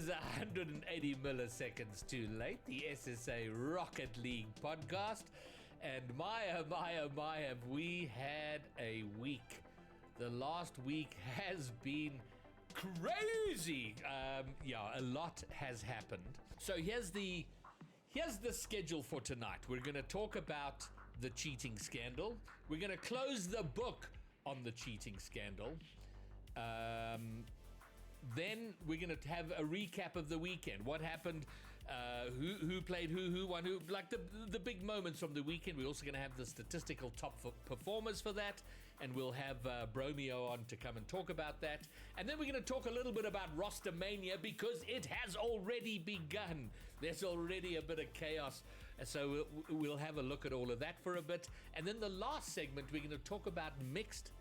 is 180 milliseconds too late, the SSA Rocket League podcast. And my, have we had a week. The last week has been crazy. A lot has happened. So here's the schedule for tonight. We're going to talk about the cheating scandal. We're going to close the book on the cheating scandal. Then we're going to have a recap of the weekend. What happened, who played who won who, like the big moments from the weekend. We're also going to have the statistical top performers for that. And we'll have Bromeo on to come and talk about that. And then we're going to talk a little bit about Rostermania because it has already begun. There's already a bit of chaos. So we'll have a look at all of that for a bit. And then the last segment, we're going to talk about mixed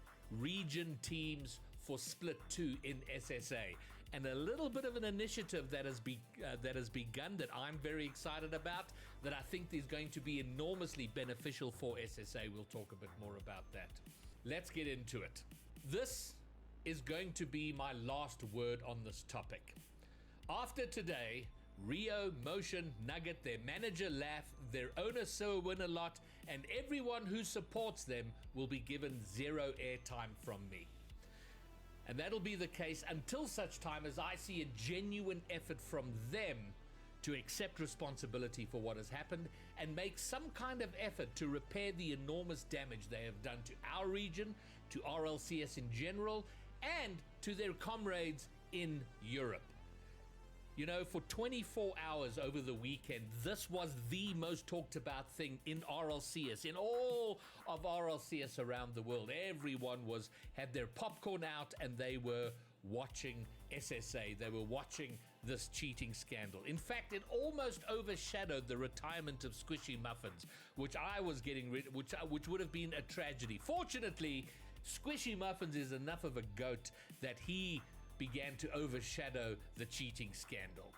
region teams for Split 2 in SSA, and a little bit of an initiative that has begun that I'm very excited about, that I think is going to be enormously beneficial for SSA. We'll talk a bit more about that. Let's get into it. This is going to be my last word on this topic. After today, Rio, Motion, Nugget, their manager Laugh, their owner So Win a Lot, and everyone who supports them will be given zero airtime from me. And that'll be the case until such time as I see a genuine effort from them to accept responsibility for what has happened and make some kind of effort to repair the enormous damage they have done to our region, to RLCS in general, and to their comrades in Europe. You know, for 24 hours over the weekend, this was the most talked about thing in RLCS, in all of RLCS around the world. Everyone had their popcorn out and they were watching SSA. They were watching this cheating scandal. In fact, it almost overshadowed the retirement of Squishy Muffins, which I was getting rid of, which would have been a tragedy. Fortunately, Squishy Muffins is enough of a goat that he began to overshadow the cheating scandal.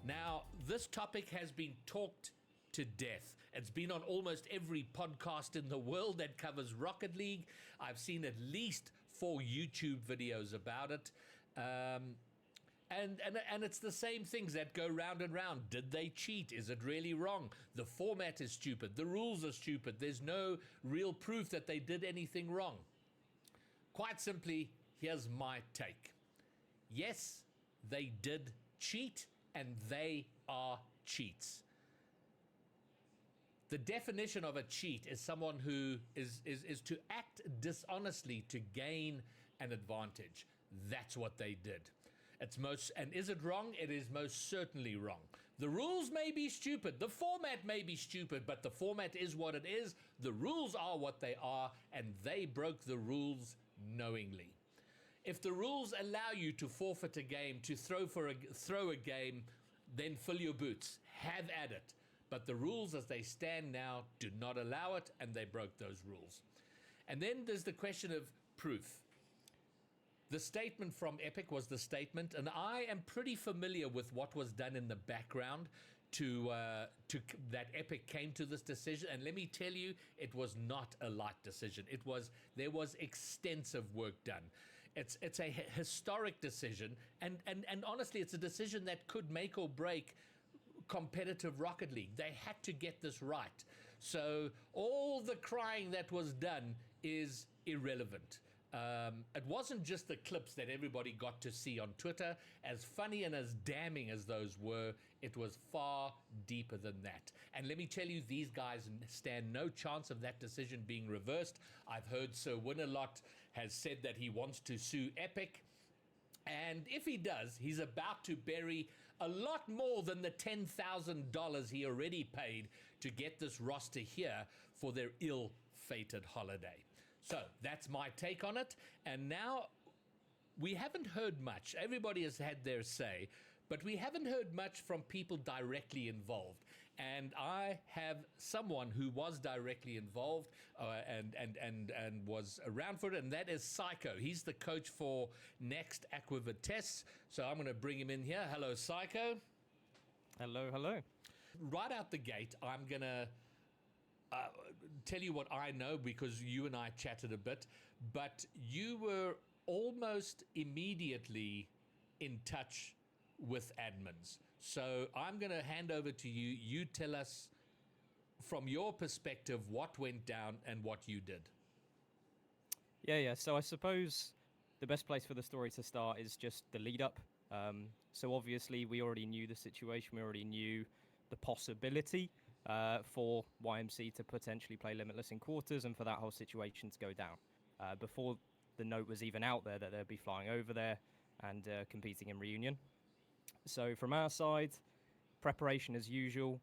Now, this topic has been talked to death. It's been on almost every podcast in the world that covers Rocket League. I've seen at least 4 YouTube videos about it. And it's the same things that go round and round. Did they cheat? Is it really wrong? The format is stupid. The rules are stupid. There's no real proof that they did anything wrong. Quite simply, here's my take. Yes, they did cheat, and they are cheats. The definition of a cheat is someone who is to act dishonestly to gain an advantage. That's what they did. And is it wrong? It is most certainly wrong. The rules may be stupid. The format may be stupid, but the format is what it is. The rules are what they are, and they broke the rules knowingly. If the rules allow you to forfeit a game, to throw a game, then fill your boots. Have at it. But the rules as they stand now do not allow it, and they broke those rules. And then there's the question of proof. The statement from Epic was the statement, and I am pretty familiar with what was done in the background to that Epic came to this decision. And let me tell you, it was not a light decision. There was extensive work done. It's a historic decision, and honestly, it's a decision that could make or break competitive Rocket League. They had to get this right. So all the crying that was done is irrelevant. It wasn't just the clips that everybody got to see on Twitter. As funny and as damning as those were, it was far deeper than that. And let me tell you, these guys stand no chance of that decision being reversed. I've heard Sir Win-A-Lot has said that he wants to sue Epic. And if he does, he's about to bury a lot more than the $10,000 he already paid to get this roster here for their ill-fated holiday. So that's my take on it. And now we haven't heard much. Everybody has had their say, but we haven't heard much from people directly involved. And I have someone who was directly involved and was around for it, and that is Psycho. He's the coach for Next Aqua Vitesse. So I'm going to bring him in here. Hello, Psycho. Hello. Right out the gate, I'm going to tell you what I know because you and I chatted a bit, but you were almost immediately in touch with admins. So I'm going to hand over to you. You tell us from your perspective what went down and what you did. Yeah. So I suppose the best place for the story to start is just the lead up. So obviously we already knew the situation. We already knew the possibility for YMC to potentially play Limitless in quarters and for that whole situation to go down. Before the note was even out there that they'd be flying over there and competing in Reunion. So from our side, preparation as usual.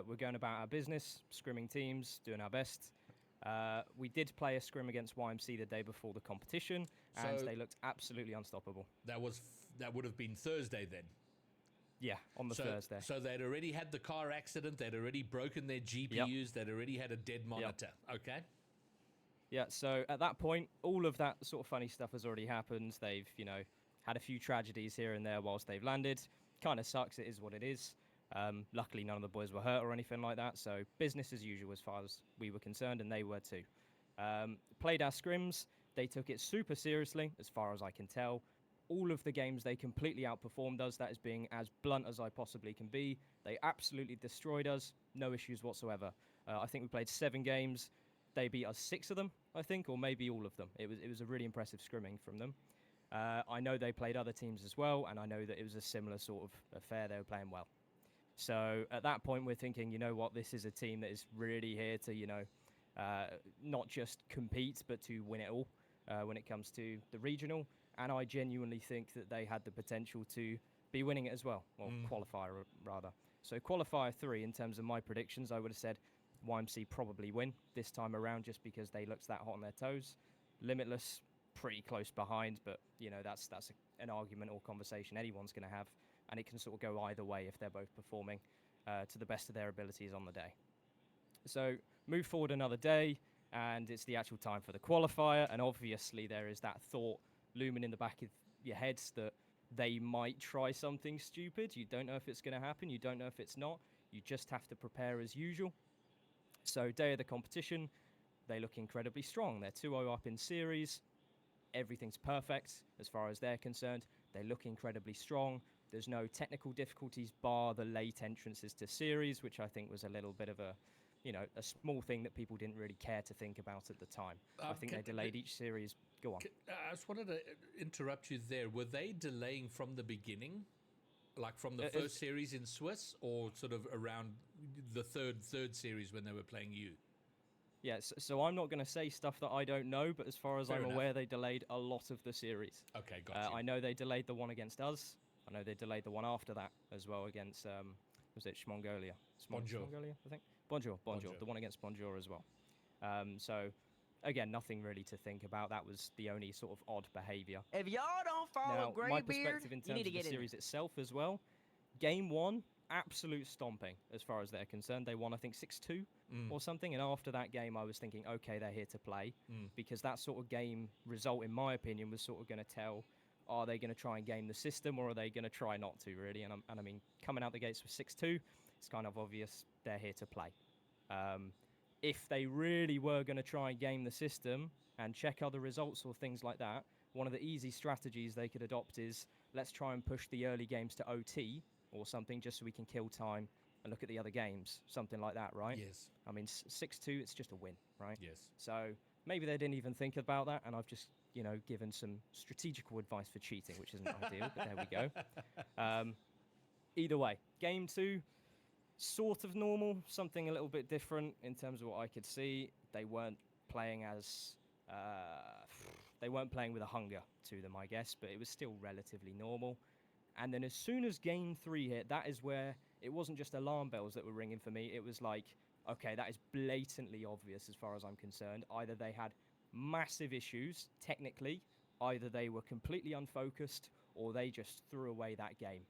We're going about our business, scrimming teams, doing our best. We did play a scrim against YMC the day before the competition, and they looked absolutely unstoppable. That would have been Thursday then. Yeah, on the Thursday. So they'd already had the car accident. They'd already broken their GPUs. Yep. They'd already had a dead monitor. Yep. Okay. Yeah. So at that point, all of that sort of funny stuff has already happened. They've, had a few tragedies here and there whilst they've landed. Kind of sucks. It is what it is. Luckily, none of the boys were hurt or anything like that. So business as usual as far as we were concerned, and they were too. Played our scrims. They took it super seriously, as far as I can tell. All of the games, they completely outperformed us. That is being as blunt as I possibly can be. They absolutely destroyed us. No issues whatsoever. I think we played 7 games. They beat us 6 of them, I think, or maybe all of them. It was a really impressive scrimming from them. I know they played other teams as well, and I know that it was a similar sort of affair. They were playing well. So at that point, we're thinking, you know what, this is a team that is really here to, not just compete, but to win it all when it comes to the regional. And I genuinely think that they had the potential to be winning it as well, or qualifier rather. So qualifier 3, in terms of my predictions, I would have said YMC probably win this time around just because they looked that hot on their toes. Limitless, pretty close behind, but, that's an argument or conversation anyone's going to have. And it can sort of go either way if they're both performing to the best of their abilities on the day. So move forward another day, and it's the actual time for the qualifier. And obviously there is that thought looming in the back of your heads that they might try something stupid. You don't know if it's going to happen. You don't know if it's not. You just have to prepare as usual. So day of the competition, they look incredibly strong. They're 2-0 up in series. Everything's perfect as far as they're concerned. They look incredibly strong. There's no technical difficulties bar the late entrances to series, which I think was a little bit of a small thing that people didn't really care to think about at the time. I think they delayed each series. Go on. I just wanted to interrupt you there. Were they delaying from the beginning, like from the first series in Swiss, or sort of around the third series when they were playing you? Yes, so I'm not going to say stuff that I don't know, but as far as I'm aware, they delayed a lot of the series. Okay, gotcha. I know they delayed the one against us. I know they delayed the one after that as well against, was it Mongolia? Bonjour. Mongolia, I think. Bonjour. The one against Bonjour as well. So, again, nothing really to think about. That was the only sort of odd behaviour. If y'all don't follow Greybeard, my perspective in terms of the series itself as well, Game 1, absolute stomping as far as they're concerned. They won, I think, 6-2 or something. And after that game, I was thinking, okay, they're here to play. Because that sort of game result, in my opinion, was sort of going to tell, are they going to try and game the system, or are they going to try not to, really? And I mean, coming out the gates with 6-2, it's kind of obvious they're here to play. If they really were going to try and game the system and check other results or things like that, one of the easy strategies they could adopt is, let's try and push the early games to OT or something, just so we can kill time and look at the other games, something like that, right? Yes. I mean, 6-2, it's just a win, right? Yes. So maybe they didn't even think about that, and I've just, given some strategical advice for cheating, which isn't ideal, but there we go. Either way, Game 2, sort of normal, something a little bit different in terms of what I could see. They weren't playing with a hunger to them, I guess, but it was still relatively normal. And then as soon as Game 3 hit, that is where it wasn't just alarm bells that were ringing for me. It was like, okay, that is blatantly obvious as far as I'm concerned. Either they had massive issues, technically, either they were completely unfocused, or they just threw away that game.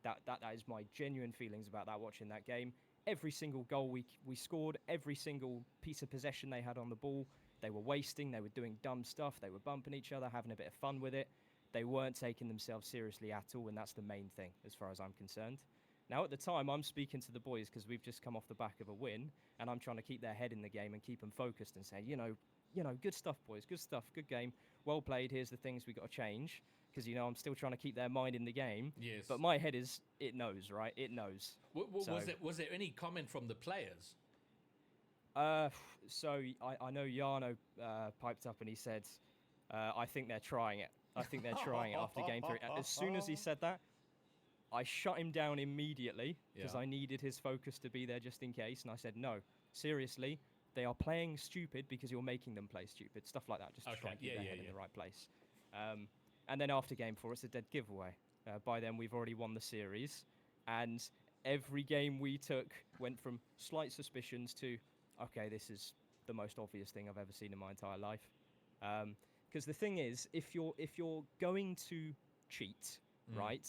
That is my genuine feelings about that, watching that game. Every single goal we scored, every single piece of possession they had on the ball, they were wasting, they were doing dumb stuff, they were bumping each other, having a bit of fun with it. They weren't taking themselves seriously at all, and that's the main thing as far as I'm concerned. Now, at the time, I'm speaking to the boys because we've just come off the back of a win, and I'm trying to keep their head in the game and keep them focused and say, good stuff, boys, good stuff, good game, well played, here's the things we got to change. because I'm still trying to keep their mind in the game. Yes. But my head is, it knows, right? It knows. Was there any comment from the players? So I know Jarno piped up and he said, I think they're trying it. I think they're trying it after game 3. As soon as he said that, I shut him down immediately because I needed his focus to be there just in case. And I said, no, seriously, they are playing stupid because you're making them play stupid. Stuff like that, just to try and keep their head in the right place. And then after game 4, it's a dead giveaway. By then, we've already won the series. And every game we took went from slight suspicions to, okay, this is the most obvious thing I've ever seen in my entire life. Because the thing is, if you're going to cheat, right?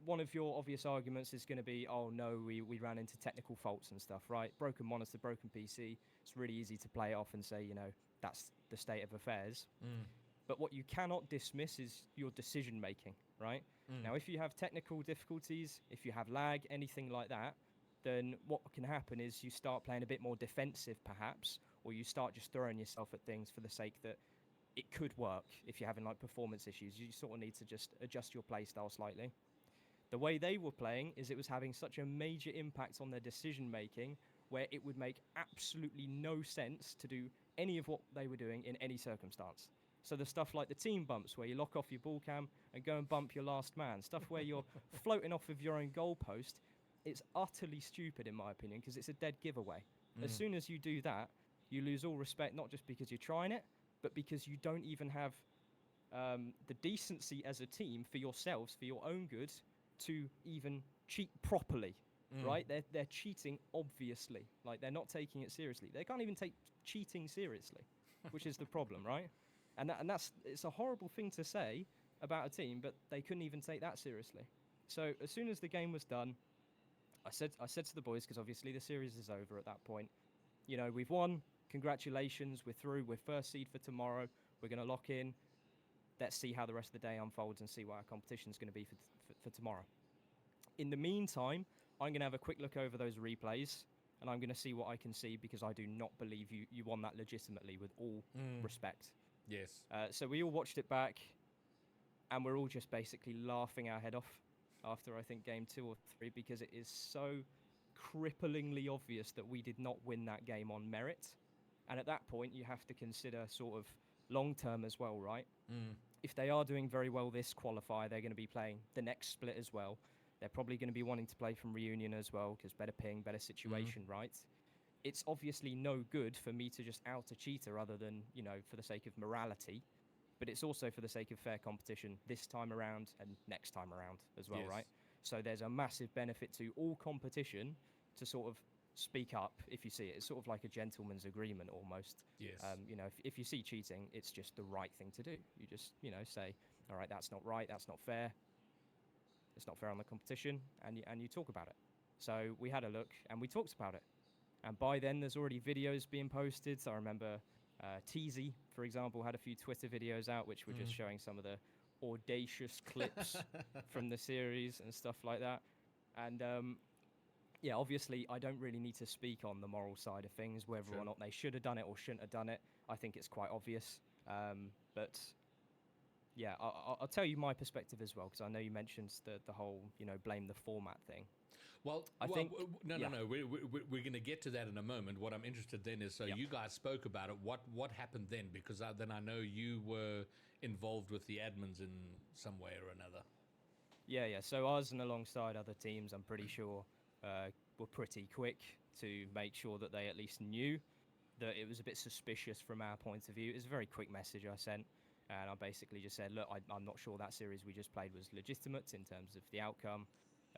One of your obvious arguments is going to be, oh no, we ran into technical faults and stuff, right? Broken monitor, broken PC. It's really easy to play it off and say, that's the state of affairs. But what you cannot dismiss is your decision making, right? Now, if you have technical difficulties, if you have lag, anything like that, then what can happen is you start playing a bit more defensive, perhaps, or you start just throwing yourself at things for the sake that it could work. If you're having like performance issues, you sort of need to just adjust your play style slightly. The way they were playing is it was having such a major impact on their decision making where it would make absolutely no sense to do any of what they were doing in any circumstance. So the stuff like the team bumps where you lock off your ball cam and go and bump your last man, stuff where you're floating off of your own goalpost, it's utterly stupid in my opinion because it's a dead giveaway. As soon as you do that, you lose all respect, not just because you're trying it, but because you don't even have the decency as a team for yourselves, for your own good, to even cheat properly, right? They're cheating, obviously. Like, they're not taking it seriously. They can't even take cheating seriously, which is the problem, right? And it's a horrible thing to say about a team, but they couldn't even take that seriously. So as soon as the game was done, I said to the boys, because obviously the series is over at that point, we've won. Congratulations, we're through. We're first seed for tomorrow. We're going to lock in. Let's see how the rest of the day unfolds and see what our competition is going to be for tomorrow. In the meantime, I'm going to have a quick look over those replays, and I'm going to see what I can see because I do not believe you won that legitimately with all respect. Yes. So we all watched it back, and we're all just basically laughing our head off after, I think, game 2 or 3 because it is so cripplingly obvious that we did not win that game on merit. And at that point, you have to consider sort of long-term as well, right? If they are doing very well this qualifier, they're going to be playing the next split as well. They're probably going to be wanting to play from reunion as well because better ping, better situation, right? It's obviously no good for me to just out a cheater other than, for the sake of morality. But it's also for the sake of fair competition this time around and next time around as well, right? So there's a massive benefit to all competition to sort of speak up if you see it. It's sort of like a gentleman's agreement almost. Yes. If you see cheating, it's just the right thing to do. You just, say, all right, that's not right, that's not fair. It's not fair on the competition, and you talk about it. So we had a look, and we talked about it. And by then, there's already videos being posted. So I remember Teasy, for example, had a few Twitter videos out, which were just showing some of the audacious clips from the series and stuff like that. And obviously, I don't really need to speak on the moral side of things, whether or not they should have done it or shouldn't have done it. I think it's quite obvious. But yeah, I'll tell you my perspective as well, because I know you mentioned the whole, blame the format thing. No. We're going to get to that in a moment. What I'm interested then is, you guys spoke about it. What happened then? Because then I know you were involved with the admins in some way or another. Yeah. So us and alongside other teams, I'm pretty sure, were pretty quick to make sure that they at least knew that it was a bit suspicious from our point of view. It was a very quick message I sent. And I basically just said, look, I'm not sure that series we just played was legitimate in terms of the outcome.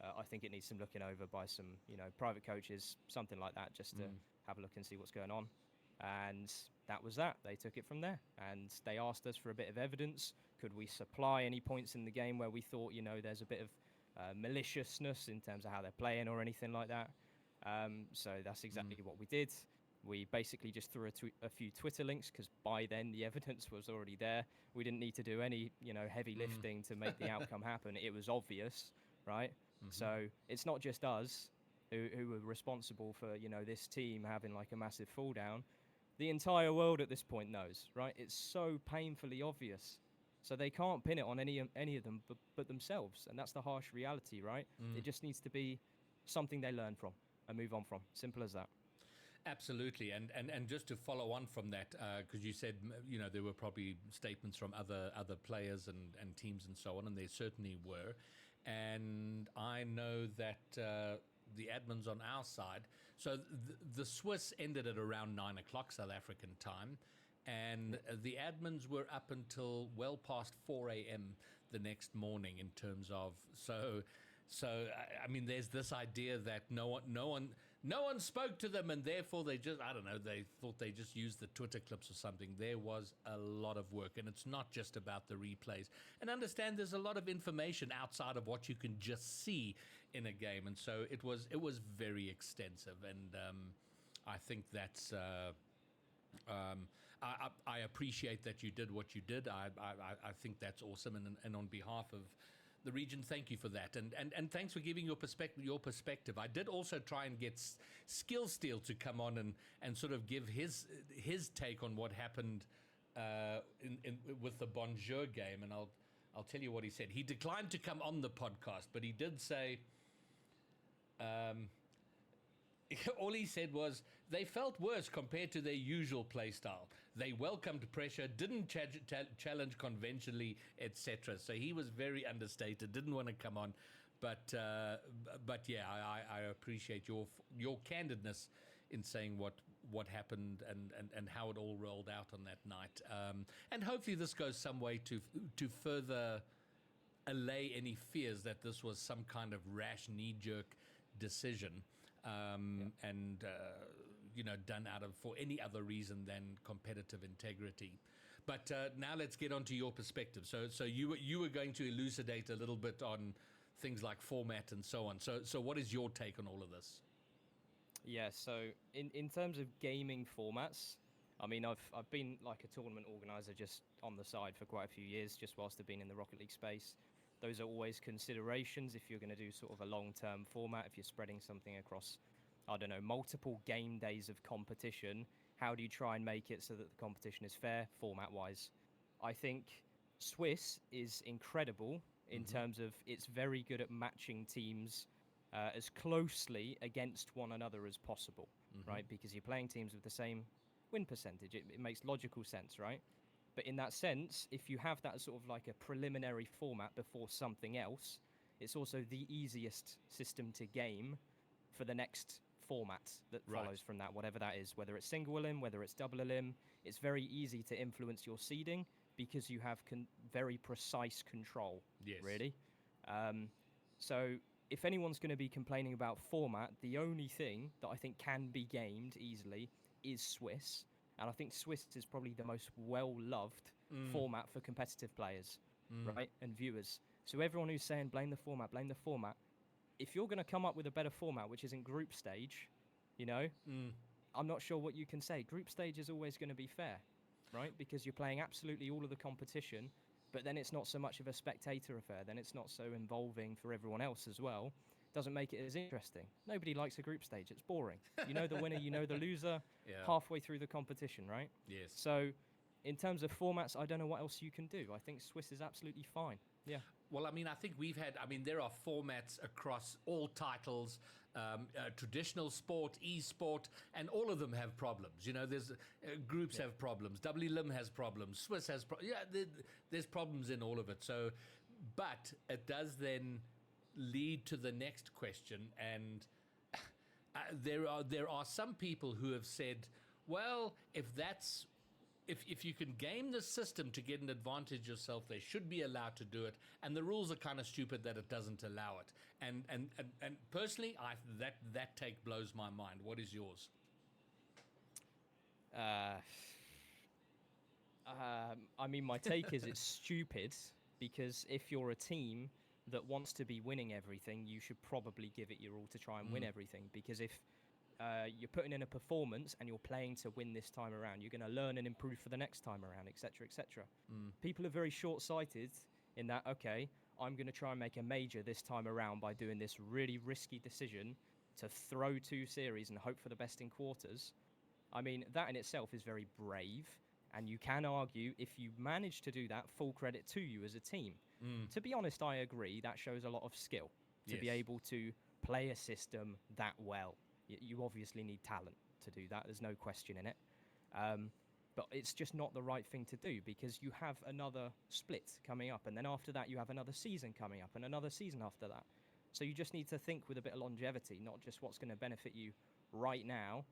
I think it needs some looking over by some, private coaches, something like that, just to have a look and see what's going on. And that was that. They took it from there. And they asked us for a bit of evidence. Could we supply any points in the game where we thought, there's a bit of maliciousness in terms of how they're playing or anything like that? So that's exactly what we did. We basically just threw a few Twitter links because by then the evidence was already there. We didn't need to do any, heavy lifting to make the outcome happen. It was obvious, right? So it's not just us who were responsible for, this team having like a massive fall down. The entire world at this point knows, right? It's so painfully obvious. So they can't pin it on any of them but themselves, and that's the harsh reality, right? It just needs to be something they learn from and move on from. Simple as that. Absolutely, and just to follow on from that, because you said there were probably statements from other players and teams and so on, and there certainly were, and I know that the admins on our side, so the Swiss ended at around 9 o'clock South African time, and the admins were up until well past 4 a.m. the next morning in terms of so I mean, there's this idea that no one spoke to them, and therefore they just, I don't know, they thought they just used the Twitter clips or something. There was a lot of work, and it's not just about the replays. And understand there's a lot of information outside of what you can just see in a game, and so it was very extensive, and I think that's. I appreciate that you did what you did. I think that's awesome, and on behalf of the region, thank you for that, and thanks for giving your perspective. I did also try and get Skill Steel to come on and sort of give his take on what happened with the Bonjour game, and I'll tell you what he said. He declined to come on the podcast, but he did say. All he said was they felt worse compared to their usual play style. They welcomed pressure, didn't challenge conventionally, etc. So he was very understated, didn't want to come on. But yeah, I appreciate your candidness in saying what happened and how it all rolled out on that night. And hopefully this goes some way to further allay any fears that this was some kind of rash, knee-jerk decision. And done for any other reason than competitive integrity. But now let's get on to your perspective. So you were going to elucidate a little bit on things like format and so on. So what is your take on all of this? Yeah, so in terms of gaming formats, I mean, I've been like a tournament organizer just on the side for quite a few years, just whilst I've been in the Rocket League space. Those are always considerations if you're going to do sort of a long-term format, if you're spreading something across, I don't know, multiple game days of competition. How do you try and make it so that the competition is fair, format-wise? I think Swiss is incredible in terms of it's very good at matching teams as closely against one another as possible, right? Because you're playing teams with the same win percentage. It makes logical sense, right? But in that sense, if you have that sort of like a preliminary format before something else, it's also the easiest system to game for the next format that follows from that, whatever that is, whether it's single elim, whether it's double elim. It's very easy to influence your seeding because you have very precise control, really. So if anyone's going to be complaining about format, the only thing that I think can be gamed easily is Swiss. And I think Swiss is probably the most well-loved format for competitive players, right, and viewers. So everyone who's saying blame the format, if you're going to come up with a better format, which isn't group stage, I'm not sure what you can say. Group stage is always going to be fair, right, because you're playing absolutely all of the competition, but then it's not so much of a spectator affair. Then it's not so involving for everyone else as well. Doesn't make it as interesting. Nobody likes a group stage. It's boring. You know the winner, you know the loser halfway through the competition, right? Yes. So in terms of formats, I don't know what else you can do. I think Swiss is absolutely fine. Yeah. Well, I mean, I think there are formats across all titles, traditional sport, e-sport, and all of them have problems. There's groups have problems. WLIM has problems. Swiss has problems. There's problems in all of it. So, but it does then lead to the next question, and there are some people who have said, well, if you can game the system to get an advantage yourself, they should be allowed to do it, and the rules are kind of stupid that it doesn't allow it. And personally, that take blows my mind. What is yours? I mean, my take is it's stupid, because if you're a team that wants to be winning everything, you should probably give it your all to try and win everything. Because if you're putting in a performance and you're playing to win this time around, you're going to learn and improve for the next time around, etc., etc. People are very short-sighted in that, okay, I'm going to try and make a major this time around by doing this really risky decision to throw 2 series and hope for the best in quarters. I mean, that in itself is very brave, And you can argue, if you manage to do that, full credit to you as a team. To be honest, I agree. That shows a lot of skill to be able to play a system that well. You obviously need talent to do that. There's no question in it. But it's just not the right thing to do, because you have another split coming up. And then after that, you have another season coming up and another season after that. So you just need to think with a bit of longevity, not just what's going to benefit you right now.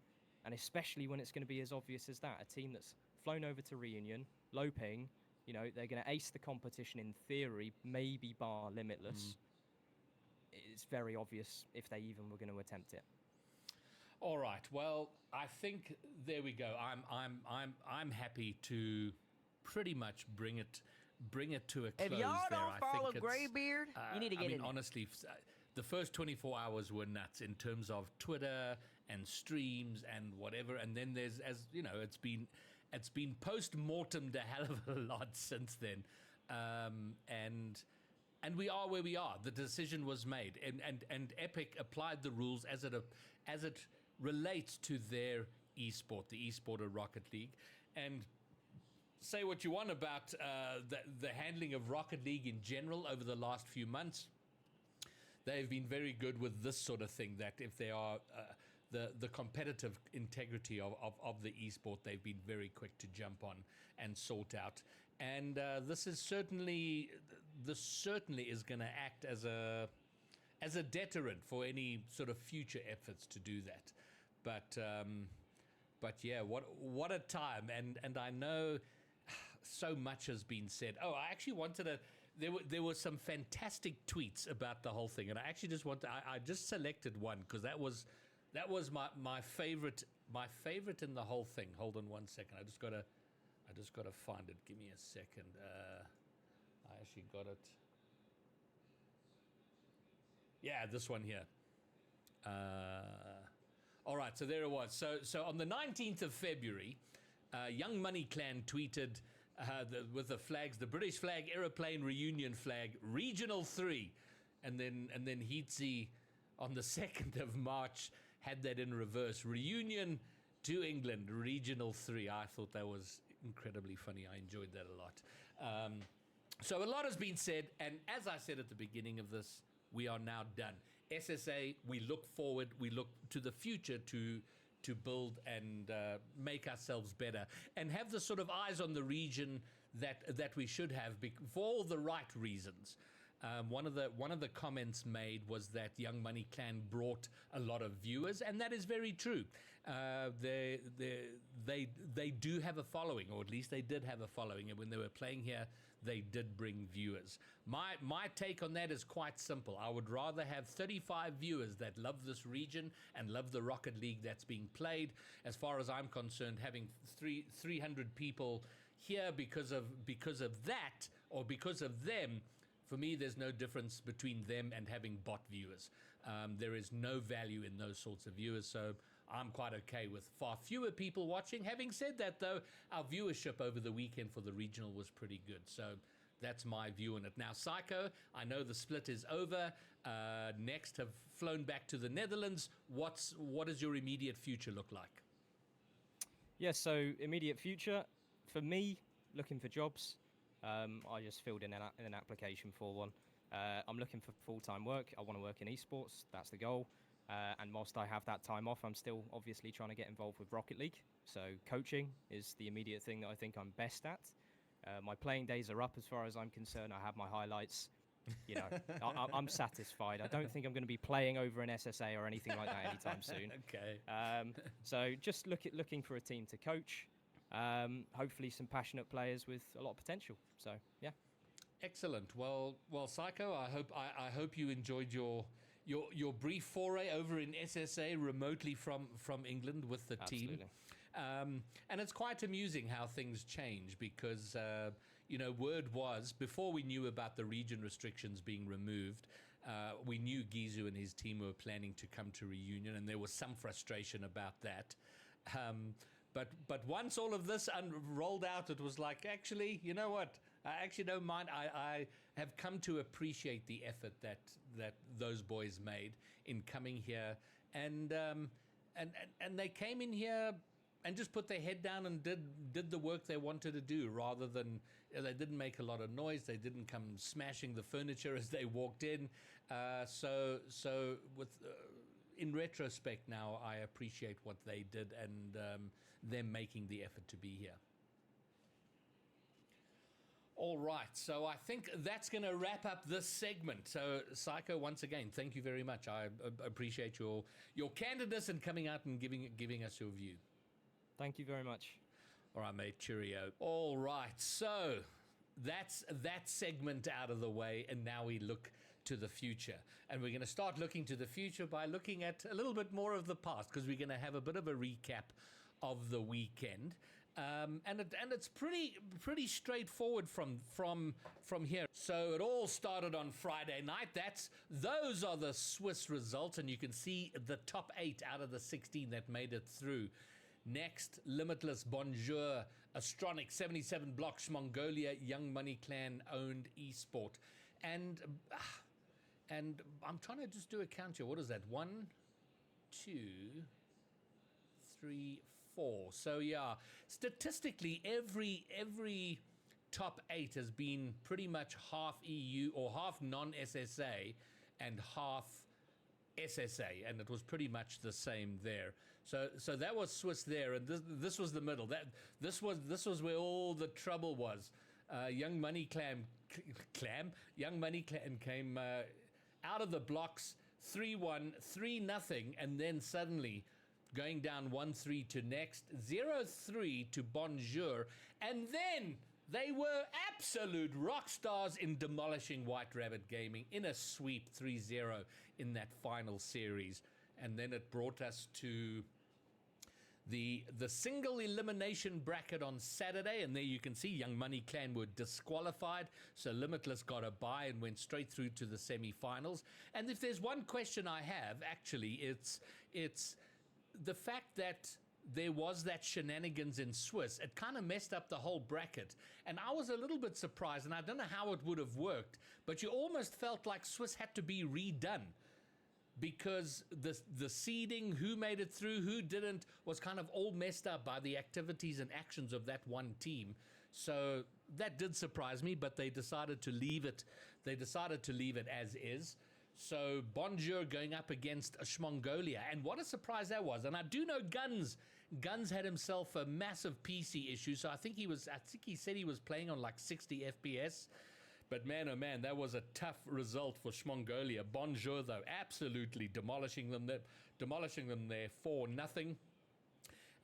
And especially when it's going to be as obvious as that. A team that's flown over to Reunion, low ping, you know, they're going to ace the competition in theory, maybe bar Limitless. It's very obvious if they even were going to attempt it. All right. Well, I think there we go. I'm happy to pretty much bring it to a close. If y'all there. don't follow Graybeard, you need to get in there. Honestly, the first 24 hours were nuts in terms of Twitter and streams and whatever. And then there's, as you know, it's been post-mortemed a hell of a lot since then. And we are where we are. The decision was made, and Epic applied the rules as it relates to their esport, the esport of Rocket League. And say what you want about the handling of Rocket League in general over the last few months. They've been very good with this sort of thing, that if they are the competitive integrity of the esport, they've been very quick to jump on and sort out. And this certainly is going to act as a deterrent for any sort of future efforts to do that. But yeah, what a time. And I know so much has been said. Oh, I actually wanted to. There were some fantastic tweets about the whole thing, and I actually just I just selected one because that was my favorite in the whole thing. Hold on one second. I just gotta find it. Give me a second. I actually got it. Yeah, this one here. All right, so there it was. So on the 19th of February, Young Money Clan tweeted with the flags, the British flag, aeroplane, Reunion flag, Regional 3. And then Heatsy on the 2nd of March had that in reverse. Reunion to England, Regional 3. I thought that was incredibly funny. I enjoyed that a lot. So a lot has been said, and as I said at the beginning of this, we are now done. SSA, we look forward, we look to the future to build and make ourselves better and have the sort of eyes on the region that we should have for all the right reasons. One of the comments made was that Young Money Clan brought a lot of viewers, and that is very true. They do have a following, or at least they did have a following, and when they were playing here, they did bring viewers. My take on that is quite simple. I would rather have 35 viewers that love this region and love the Rocket League that's being played. As far as I'm concerned, having 300 people here because of that or because of them, for me, there's no difference between them and having bot viewers. There is no value in those sorts of viewers, so I'm quite okay with far fewer people watching. Having said that, though, our viewership over the weekend for the regional was pretty good, so that's my view on it. Now, Psycho, I know the split is over. Next have flown back to the Netherlands. What does your immediate future look like? Yeah, so immediate future, for me, looking for jobs. I just filled in an application for one. I'm looking for full-time work. I want to work in esports. That's the goal. And whilst I have that time off, I'm still obviously trying to get involved with Rocket League. So coaching is the immediate thing that I think I'm best at. My playing days are up as far as I'm concerned. I have my highlights. You know, I'm satisfied. I don't think I'm going to be playing over an SSA or anything like that anytime soon. Okay. So just looking for a team to coach. Hopefully some passionate players with a lot of potential. So yeah. Excellent. Well, Psycho, I hope you enjoyed your brief foray over in SSA remotely from England with the team. And it's quite amusing how things change because word was, before we knew about the region restrictions being removed, we knew Gizu and his team were planning to come to Reunion, and there was some frustration about that. But once all of this rolled out, it was like, actually, you know what? I actually don't mind. I have come to appreciate the effort that those boys made in coming here, and they came in here just put their head down and did the work they wanted to do, rather than they didn't make a lot of noise. They didn't come smashing the furniture as they walked in. So with in retrospect now, I appreciate what they did and them making the effort to be here. All right, so I think that's going to wrap up this segment. So, Psycho, once again, thank you very much. I appreciate your candidness and coming out and giving us your view. Thank you very much. All right, mate, cheerio. All right, so that's that segment out of the way, and now we look to the future. And we're going to start looking to the future by looking at a little bit more of the past, because we're going to have a bit of a recap of the weekend. And it's pretty straightforward from here. So it all started on Friday night. Those are the Swiss results, and you can see the top 8 out of the 16 that made it through. Next, Limitless, Bonjour, Astronic, 77 Blocks, Mongolia, Young Money Clan owned Esport, and I'm trying to just do a count here. What is that? 1, 2, 3, 4. So yeah, statistically, every top 8 has been pretty much half EU or half non-SSA and half SSA, and it was pretty much the same there. So that was Swiss there, and this was the middle. This was where all the trouble was. Young Money Clan came out of the blocks 3-1, 3-0, and then suddenly going down 1-3 to Next, 0-3 to Bonjour, and then they were absolute rock stars in demolishing White Rabbit Gaming in a sweep 3-0 in that final series. And then it brought us to the single elimination bracket on Saturday, and there you can see Young Money Clan were disqualified, so Limitless got a bye and went straight through to the semi-finals. And if there's one question I have, actually, it's the fact that there was that shenanigans in Swiss. It kind of messed up the whole bracket, and I was a little bit surprised, and I don't know how it would have worked, but you almost felt like Swiss had to be redone, because the seeding, who made it through, who didn't, was kind of all messed up by the activities and actions of that one team. So that did surprise me, but they decided to leave it. They decided to leave it as is. So Bonjour going up against Mongolia, and what a surprise that was. And I do know Guns had himself a massive PC issue, so I think he said he was playing on like 60 FPS. But man, oh man, that was a tough result for Mongolia. Bonjour, though, absolutely demolishing them there 4-0.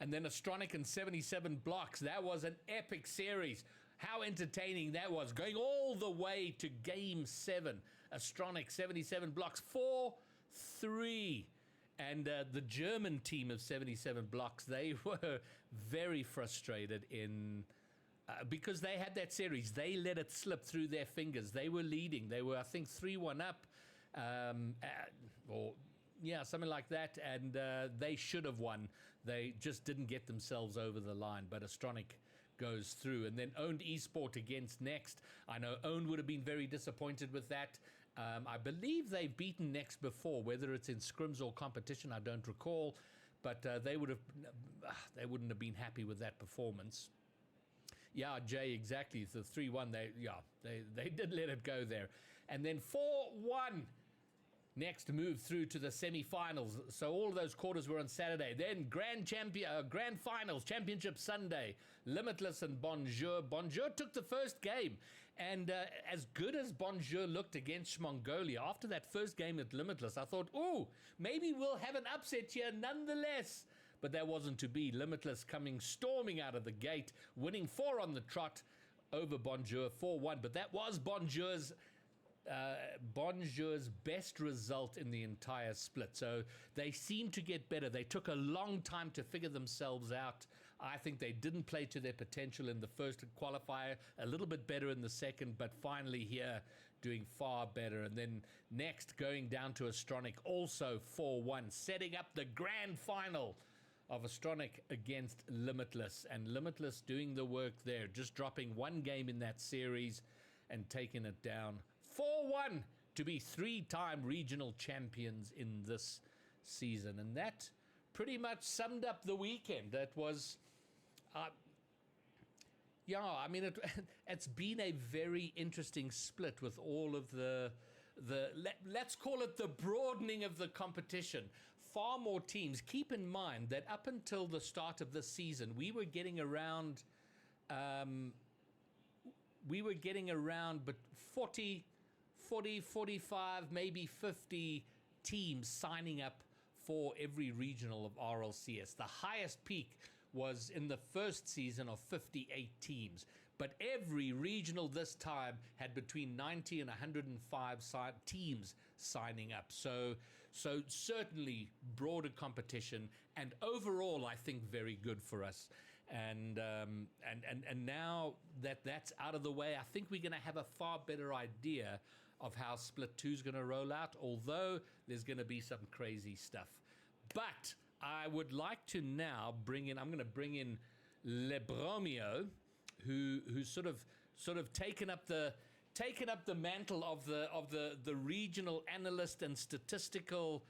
And then Astronic and 77 Blocks. That was an epic series. How entertaining that was, going all the way to Game 7. Astronic, 77 Blocks, 4-3. And the German team of 77 Blocks, they were very frustrated because they had that series. They let it slip through their fingers. They were leading. They were, I think, 3-1 up, or something like that, and they should have won. They just didn't get themselves over the line, but Astronic goes through. And then Owned Esport against Next. I know Owned would have been very disappointed with that. I believe they've beaten Next before, whether it's in scrims or competition, I don't recall, but they wouldn't have been happy with that performance. Yeah, Jay, exactly. The 3-1, they did let it go there. And then 4-1. Next move through to the semi-finals. So all of those quarters were on Saturday. Then grand finals, championship Sunday. Limitless and Bonjour. Bonjour took the first game. And as good as Bonjour looked against Mongolia, after that first game at Limitless, I thought, maybe we'll have an upset here nonetheless. But that wasn't to be. Limitless coming storming out of the gate, winning 4 on the trot over Bonjour, 4-1. But that was Bonjour's best result in the entire split. So they seemed to get better. They took a long time to figure themselves out. I think they didn't play to their potential in the first qualifier, a little bit better in the second, but finally here doing far better. And then Next going down to Astronic, also 4-1, setting up the grand final of Astronic against Limitless. And Limitless doing the work there, just dropping one game in that series and taking it down 4-1 to be 3-time regional champions in this season. And that pretty much summed up the weekend. That was, yeah, I mean, it's been a very interesting split with all of let's call it the broadening of the competition. Far more teams. Keep in mind that up until the start of this season, we were getting around but 40, 45, maybe 50 teams signing up for every regional of RLCS. The highest peak was in the first season of 58 teams. But every regional this time had between 90 and 105 teams signing up. So certainly broader competition, and overall, I think very good for us. And now that that's out of the way, I think we're going to have a far better idea of how Split 2 is going to roll out, although there's going to be some crazy stuff. But I would like to now I'm going to bring in Lebromio, who's sort of taken up the mantle of the regional analyst and statistical,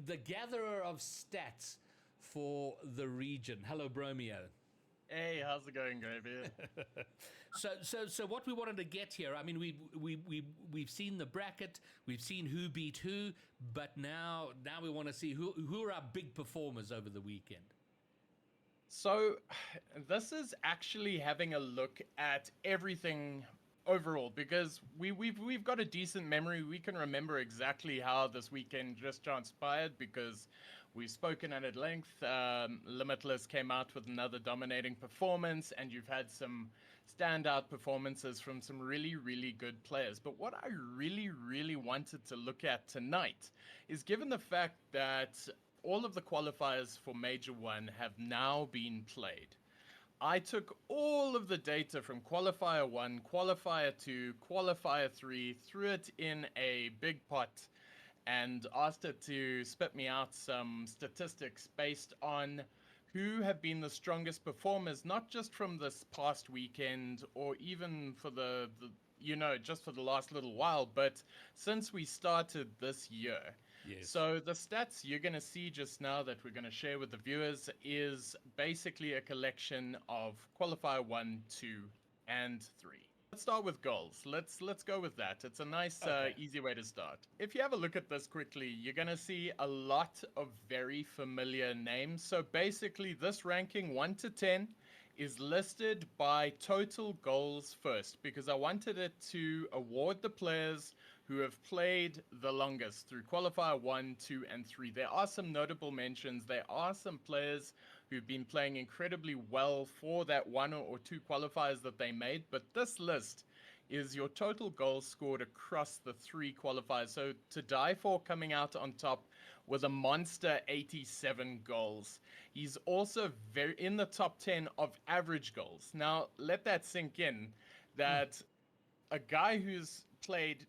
the gatherer of stats for the region. Hello, Bromio. Hey, how's it going, Graybeard? So what we wanted to get here, I mean, we've seen the bracket, we've seen who beat who, but now we want to see who are our big performers over the weekend. So this is actually having a look at everything overall, because we've got a decent memory. We can remember exactly how this weekend just transpired because we've spoken at length. Limitless came out with another dominating performance, and you've had some standout performances from some really, really good players. But what I really, really wanted to look at tonight is, given the fact that all of the qualifiers for Major 1 have now been played, I took all of the data from Qualifier 1, Qualifier 2, Qualifier 3, threw it in a big pot, and asked it to spit me out some statistics based on who have been the strongest performers, not just from this past weekend or even for just for the last little while, but since we started this year. Yes. So the stats you're going to see just now that we're going to share with the viewers is basically a collection of Qualifier 1, 2, and 3. Let's start with goals. Let's go with that. It's a nice, easy way to start. If you have a look at this quickly, you're going to see a lot of very familiar names. So basically, this ranking 1 to 10 is listed by total goals first, because I wanted it to award the players who have played the longest through Qualifier 1, 2, and 3. There are some notable mentions. There are some players who've been playing incredibly well for that 1 or 2 qualifiers that they made, but this list is your total goals scored across the 3 qualifiers. So To Die For coming out on top with a monster 87 goals. He's also very in the top 10 of average goals. Now, let that sink in, that a guy who's played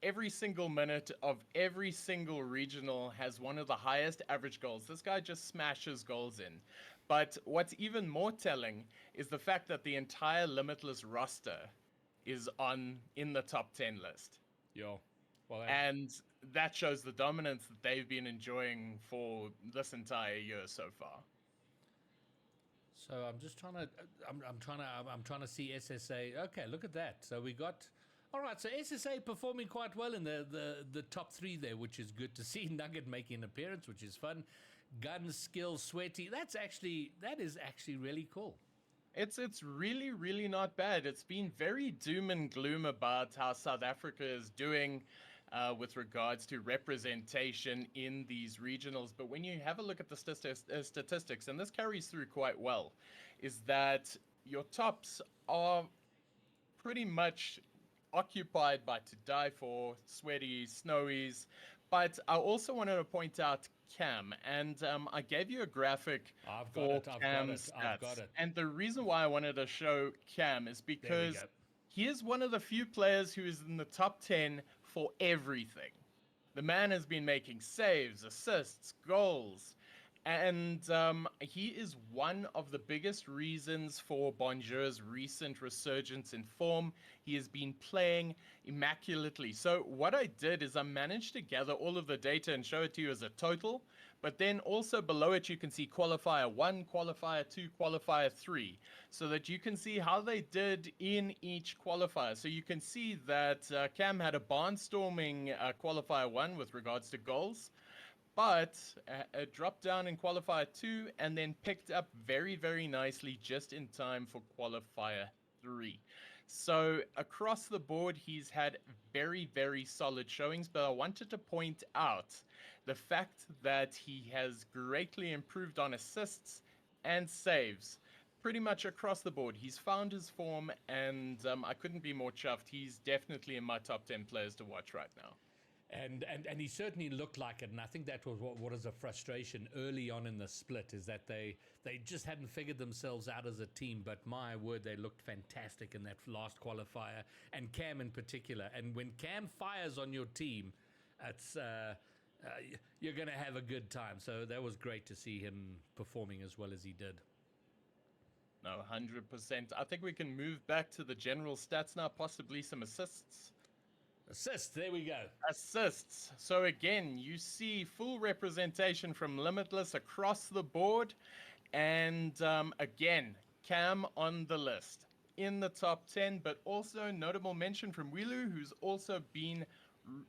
every single minute of every single regional has one of the highest average goals. This guy just smashes goals in. But what's even more telling is the fact that the entire Limitless roster is in the top 10 list. Yo. Well, and that shows the dominance that they've been enjoying for this entire year so far. So I'm just trying to see SSA. Okay, look at that. So we got, all right. So SSA performing quite well in the top 3 there, which is good to see. Nugget making an appearance, which is fun. Gun skill, sweaty. That is actually really cool. It's really, really not bad. It's been very doom and gloom about how South Africa is doing with regards to representation in these regionals. But when you have a look at the statistics, and this carries through quite well, is that your tops are pretty much occupied by To Die For, Sweaties, Snowies. But I also wanted to point out Cam, and I gave you a graphic for Cam's stats. I've got it. And the reason why I wanted to show Cam is because he is one of the few players who is in the top 10 for everything. The man has been making saves, assists, goals, And he is one of the biggest reasons for Bonjour's recent resurgence in form. He has been playing immaculately. So what I did is I managed to gather all of the data and show it to you as a total. But then also below it, you can see qualifier 1, qualifier 2, qualifier 3, so that you can see how they did in each qualifier. So you can see that Cam had a barnstorming qualifier 1 with regards to goals, but dropped down in qualifier 2 and then picked up very, very nicely just in time for qualifier 3. So across the board, he's had very, very solid showings, but I wanted to point out the fact that he has greatly improved on assists and saves pretty much across the board. He's found his form, and I couldn't be more chuffed. He's definitely in my top 10 players to watch right now. And he certainly looked like it, and I think that was what is a frustration early on in the split, is that they just hadn't figured themselves out as a team. But my word, they looked fantastic in that last qualifier, and Cam in particular. And when Cam fires on your team, it's you're going to have a good time. So that was great to see him performing as well as he did. No, 100%. I think we can move back to the general stats now, possibly some assists. Assists, there we go. Assists. So again, you see full representation from Limitless across the board. And again, Cam on the list in the top 10, but also notable mention from Wilu, who's also been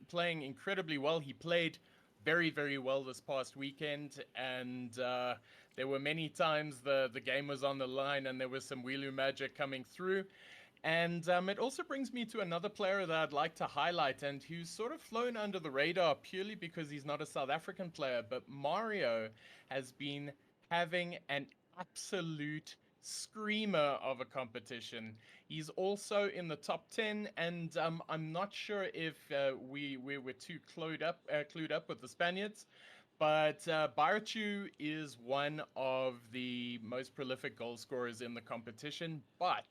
playing incredibly well. He played very, very well this past weekend, and there were many times the game was on the line and there was some Wilu magic coming through. And it also brings me to another player that I'd like to highlight, and who's sort of flown under the radar purely because he's not a South African player, but Mario has been having an absolute screamer of a competition. He's also in the top 10, and I'm not sure if we were too clued up with the Spaniards, but Barachu is one of the most prolific goal scorers in the competition, but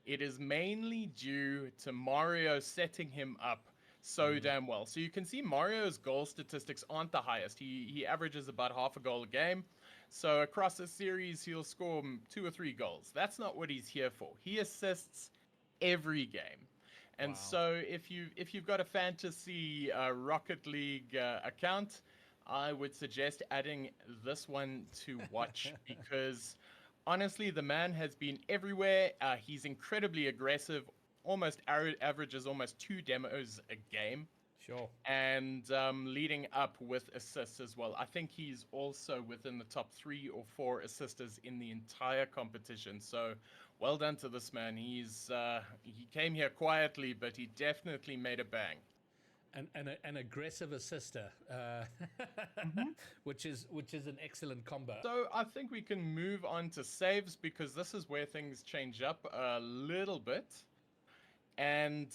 it is mainly due to Mario setting him up so damn well. So you can see Mario's goal statistics aren't the highest. He averages about half a goal a game. So across a series, he'll score 2 or 3 goals. That's not what he's here for. He assists every game. And so if you've got a fantasy Rocket League account, I would suggest adding this one to watch because honestly, the man has been everywhere. He's incredibly aggressive, almost averages almost 2 demos a game. Sure. And leading up with assists as well. I think he's also within the top 3 or 4 assisters in the entire competition. So well done to this man. He came here quietly, but he definitely made a bang. An aggressive assister, which is an excellent combo. So I think we can move on to saves because this is where things change up a little bit. And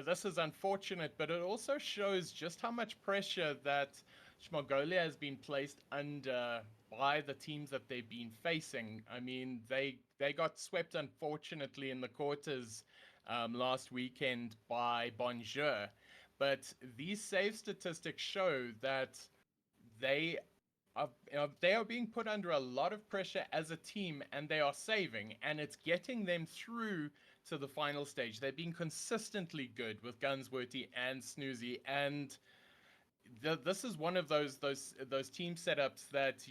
this is unfortunate, but it also shows just how much pressure that Mongolia has been placed under by the teams that they've been facing. I mean, they got swept, unfortunately, in the quarters last weekend by Bonjour. But these save statistics show that they are being put under a lot of pressure as a team, and they are saving, and it's getting them through to the final stage. They're being consistently good with Gunsworthy and Snoozy, and this is one of those team setups that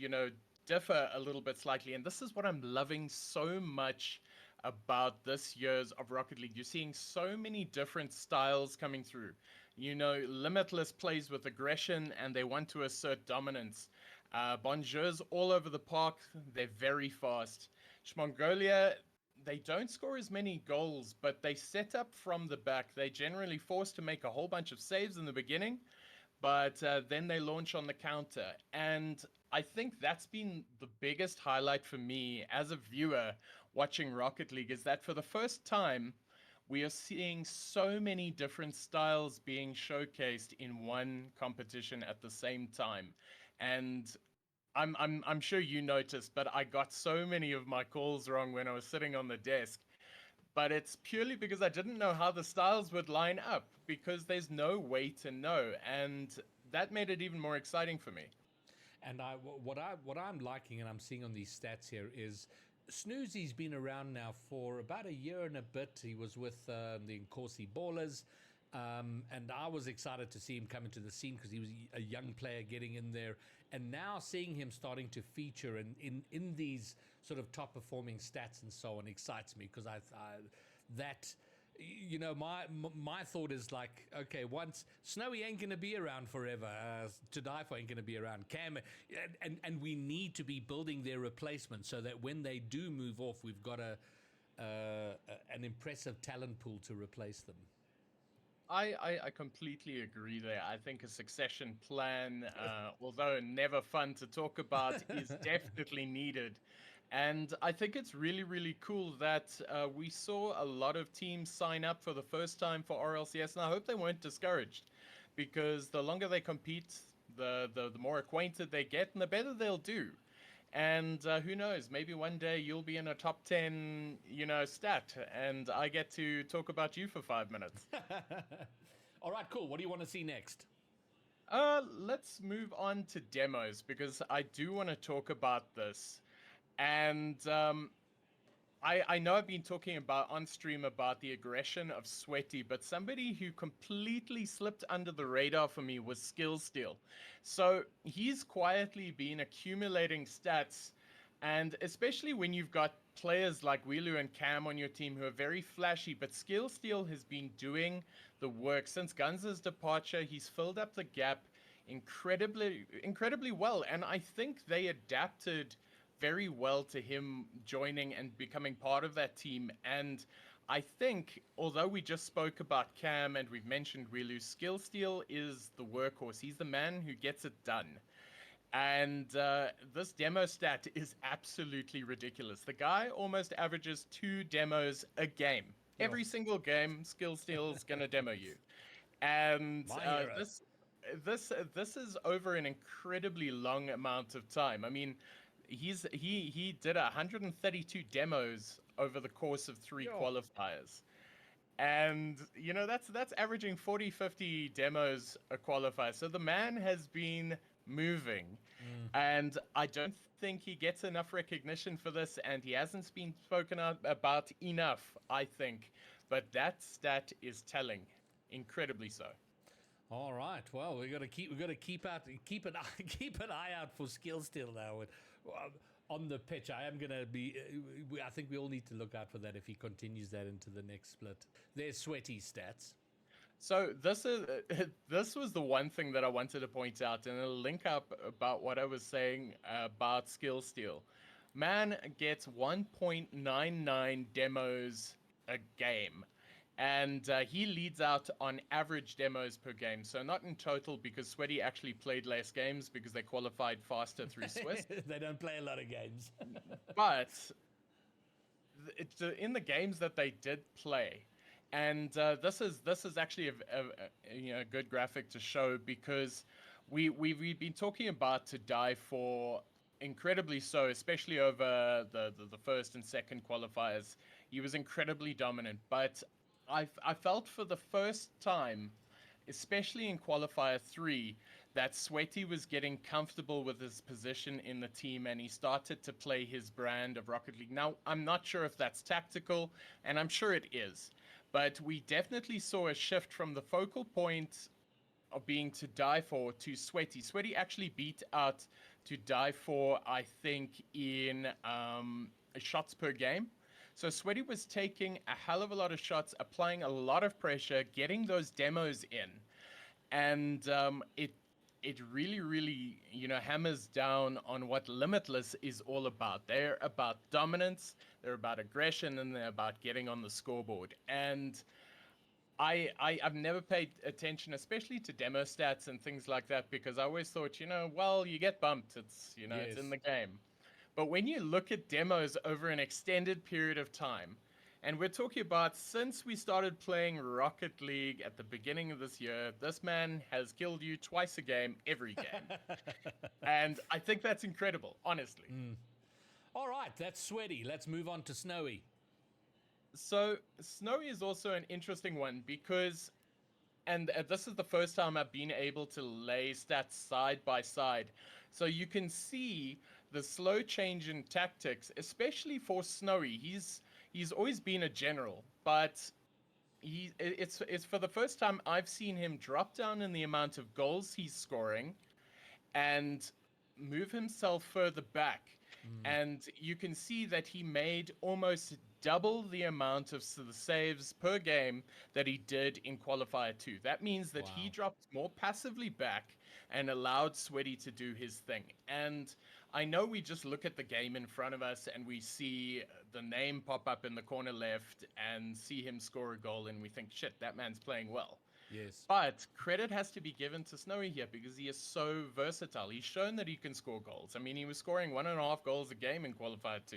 differ a little bit slightly, and this is what I'm loving so much about this year's of Rocket League. You're seeing so many different styles coming through. Limitless plays with aggression and they want to assert dominance. Bonjour's all over the park. They're very fast. Mongolia, they don't score as many goals, but they set up from the back. They're generally forced to make a whole bunch of saves in the beginning, but then they launch on the counter. And I think that's been the biggest highlight for me as a viewer watching Rocket League, is that for the first time, we are seeing so many different styles being showcased in one competition at the same time. And I'm sure you noticed, but I got so many of my calls wrong when I was sitting on the desk. But it's purely because I didn't know how the styles would line up, because there's no way to know. And that made it even more exciting for me. And what I'm liking and I'm seeing on these stats here is Snoozy's been around now for about a year and a bit. He was with the Nkosi Ballers. And I was excited to see him come into the scene because he was a young player getting in there. And now seeing him starting to feature in these sort of top performing stats and so on excites me, because my thought is like, okay, once Snowy ain't going to be around forever, To Die For ain't going to be around, Cam, and we need to be building their replacement so that when they do move off, we've got an impressive talent pool to replace them. I completely agree there. I think a succession plan, although never fun to talk about, is definitely needed. And I think it's really, really cool that we saw a lot of teams sign up for the first time for RLCS, and I hope they weren't discouraged, because the longer they compete, the more acquainted they get, and the better they'll do. And who knows, maybe one day you'll be in a top 10, stat, and I get to talk about you for 5 minutes. All right, cool. What do you want to see next? Let's move on to demos, because I do want to talk about this. And I know I've been talking about on stream about the aggression of Sweaty, but somebody who completely slipped under the radar for me was Skillsteal. So he's quietly been accumulating stats, and especially when you've got players like Wilu and Cam on your team who are very flashy, but Skillsteal has been doing the work. Since Guns' departure, he's filled up the gap incredibly well, and I think they adapted very well to him joining and becoming part of that team. And I think, although we just spoke about Cam and we've mentioned Wilu, Skillsteal is the workhorse. He's the man who gets it done. And this demo stat is absolutely ridiculous. The guy almost averages 2 demos a game. Every single game, Skillsteal is going to demo you. And this is over an incredibly long amount of time. I mean, he did 132 demos over the course of 3 qualifiers, and that's averaging 40-50 demos a qualifier. So the man has been moving, and I don't think he gets enough recognition for this, and he hasn't been spoken about enough, I think. But that stat is telling, incredibly so. All right. Well, we got to keep an eye out for Skillsteal now. On the pitch, I think we all need to look out for that if he continues that into the next split. There's Sweaty stats. So this was the one thing that I wanted to point out, and it'll link up about what I was saying about Skillsteal. Man gets 1.99 demos a game. And he leads out on average demos per game. So not in total, because Sweaty actually played less games because they qualified faster through Swiss. They don't play a lot of games. But it's in the games that they did play. And this is actually a good graphic to show, because we've been talking about To Die For incredibly so, especially over the first and second qualifiers. He was incredibly dominant, but I felt for the first time, especially in qualifier 3, that Sweaty was getting comfortable with his position in the team, and he started to play his brand of Rocket League. Now, I'm not sure if that's tactical, and I'm sure it is, but we definitely saw a shift from the focal point of being To Die For to Sweaty. Sweaty actually beat out To Die For, I think, in shots per game. So Sweaty was taking a hell of a lot of shots, applying a lot of pressure, getting those demos in. And it really, really, hammers down on what Limitless is all about. They're about dominance, they're about aggression, and they're about getting on the scoreboard. And I've never paid attention, especially to demo stats and things like that, because I always thought, you get bumped. It's, it's in the game. But when you look at demos over an extended period of time, and we're talking about since we started playing Rocket League at the beginning of this year, this man has killed you twice a game, every game. And I think that's incredible, honestly. All right, that's Sweaty. Let's move on to Snowy. So Snowy is also an interesting one, because, and this is the first time I've been able to lay stats side by side. So you can see the slow change in tactics, especially for Snowy. He's always been a general, but it's for the first time I've seen him drop down in the amount of goals he's scoring and move himself further back. And you can see that he made almost double the amount of the saves per game that he did in Qualifier 2. That means that he dropped more passively back and allowed Sweaty to do his thing. And I know we just look at the game in front of us and we see the name pop up in the corner left and see him score a goal and we think, shit, that man's playing well. Yes. But credit has to be given to Snowy here because he is so versatile. He's shown that he can score goals. I mean, he was scoring 1.5 goals a game in Qualifier 2.